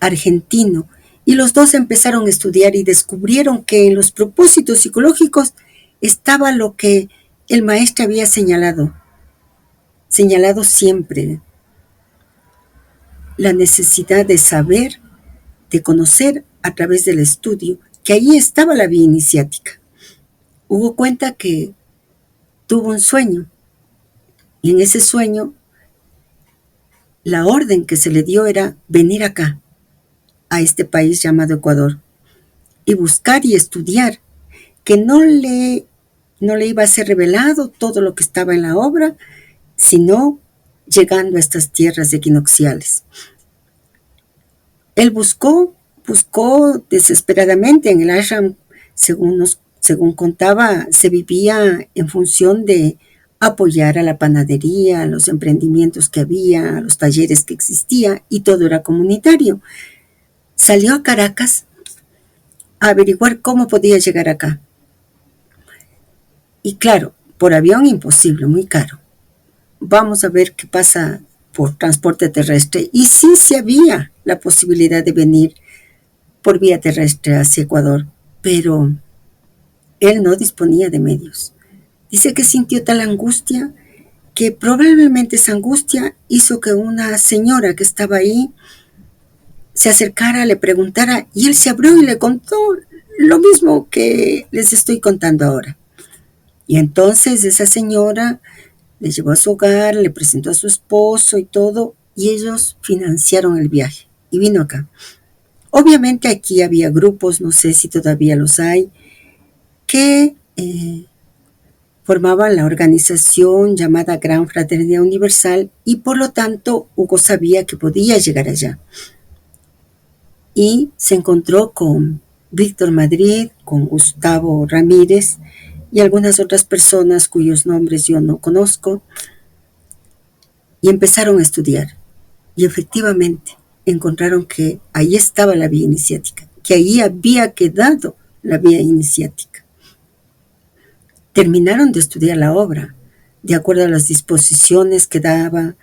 argentino, y los dos empezaron a estudiar y descubrieron que en los propósitos psicológicos estaba lo que el maestro había señalado siempre. la necesidad de saber, de conocer a través del estudio, que ahí estaba la vía iniciática. Hubo cuenta que tuvo un sueño y en ese sueño la orden que se le dio era venir acá, a este país llamado Ecuador, y buscar y estudiar, que no le iba a ser revelado todo lo que estaba en la obra, sino llegando a estas tierras equinocciales. Él buscó desesperadamente en el ashram, según contaba, se vivía en función de apoyar a la panadería, a los emprendimientos que había, a los talleres que existía, y todo era comunitario. Salió a Caracas a averiguar cómo podía llegar acá. Y claro, por avión imposible, muy caro. Vamos a ver qué pasa por transporte terrestre. Y sí se había la posibilidad de venir por vía terrestre hacia Ecuador, pero él no disponía de medios. Dice que sintió tal angustia que probablemente esa angustia hizo que una señora que estaba ahí se acercara, le preguntara, y él se abrió y le contó lo mismo que les estoy contando ahora. Y entonces esa señora le llevó a su hogar, le presentó a su esposo y todo, y ellos financiaron el viaje y vino acá. Obviamente aquí había grupos, no sé si todavía los hay, que formaban la organización llamada Gran Fraternidad Universal y por lo tanto Hugo sabía que podía llegar allá. Y se encontró con Víctor Madrid, con Gustavo Ramírez y algunas otras personas cuyos nombres yo no conozco, y empezaron a estudiar. Y efectivamente encontraron que ahí estaba la vía iniciática, que ahí había quedado la vía iniciática. Terminaron de estudiar la obra, de acuerdo a las disposiciones que daba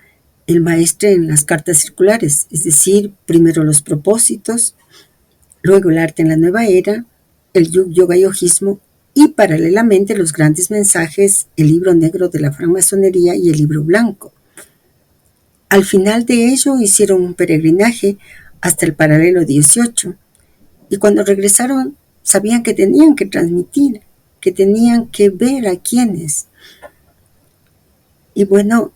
el maestre en las cartas circulares, es decir, primero los propósitos, luego el arte en la nueva era, el yoga yojismo y paralelamente los grandes mensajes, el libro negro de la francmasonería y el libro blanco. Al final de ello hicieron un peregrinaje hasta el paralelo 18 y cuando regresaron sabían que tenían que transmitir, que tenían que ver a quienes. Y bueno,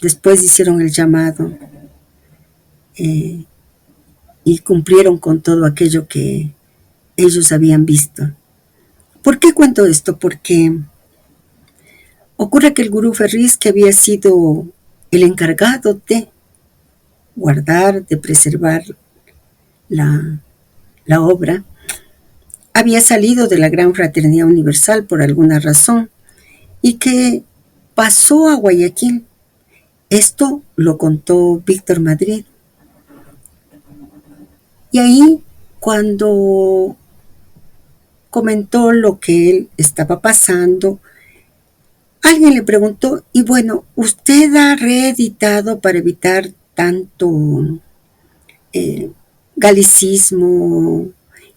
después hicieron el llamado y cumplieron con todo aquello que ellos habían visto. ¿Por qué cuento esto? Porque ocurre que el gurú Ferriz, que había sido el encargado de guardar, de preservar la obra, había salido de la Gran Fraternidad Universal por alguna razón y que pasó a Guayaquil. Esto lo contó Víctor Madrid. Y ahí, cuando comentó lo que él estaba pasando, alguien le preguntó, y bueno, ¿usted ha reeditado para evitar tanto galicismo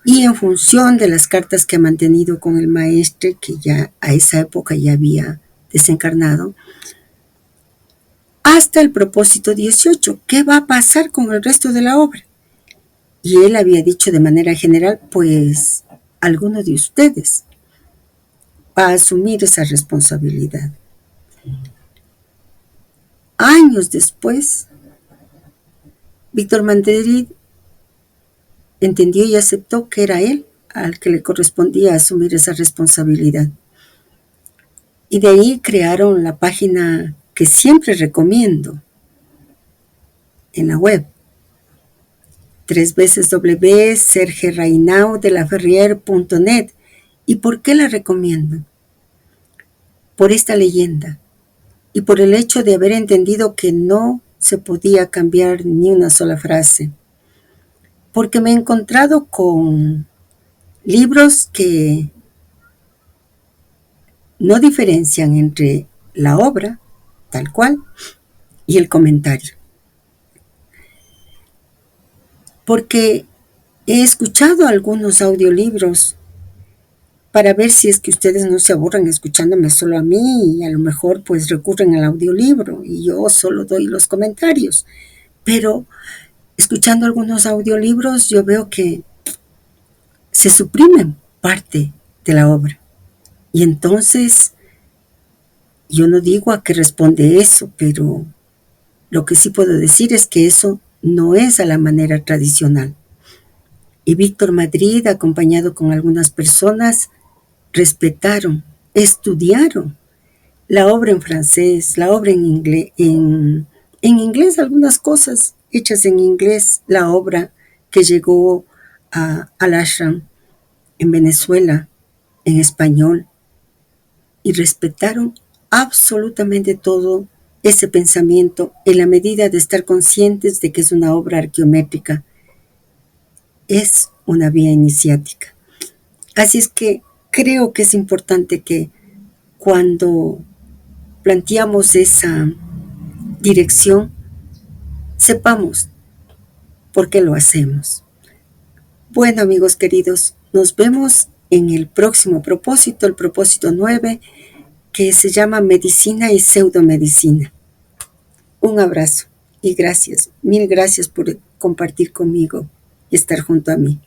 y en función de las cartas que ha mantenido con el maestre, que ya a esa época ya había desencarnado, hasta el propósito 18, ¿qué va a pasar con el resto de la obra? Y él había dicho de manera general, pues alguno de ustedes va a asumir esa responsabilidad. Años después, Víctor Madrid entendió y aceptó que era él al que le correspondía asumir esa responsabilidad. Y de ahí crearon la página que siempre recomiendo en la web, www.sergerainaudelaferrier.net. ¿Y por qué la recomiendo? Por esta leyenda y por el hecho de haber entendido que no se podía cambiar ni una sola frase. Porque me he encontrado con libros que no diferencian entre la obra, tal cual, y el comentario. Porque he escuchado algunos audiolibros para ver si es que ustedes no se aburren escuchándome solo a mí y a lo mejor pues recurren al audiolibro y yo solo doy los comentarios. Pero escuchando algunos audiolibros yo veo que se suprimen parte de la obra. Y entonces yo no digo a qué responde eso, pero lo que sí puedo decir es que eso no es a la manera tradicional. Y Víctor Madrid, acompañado con algunas personas, respetaron, estudiaron la obra en francés, la obra en inglés, algunas cosas hechas en inglés, la obra que llegó al ashram en Venezuela en español, y respetaron absolutamente todo ese pensamiento en la medida de estar conscientes de que es una obra arqueométrica, es una vía iniciática. Así es que creo que es importante que cuando planteamos esa dirección, sepamos por qué lo hacemos. Bueno, amigos queridos, nos vemos en el próximo propósito, el propósito 9, que se llama Medicina y Pseudomedicina. Un abrazo y gracias, mil gracias por compartir conmigo y estar junto a mí.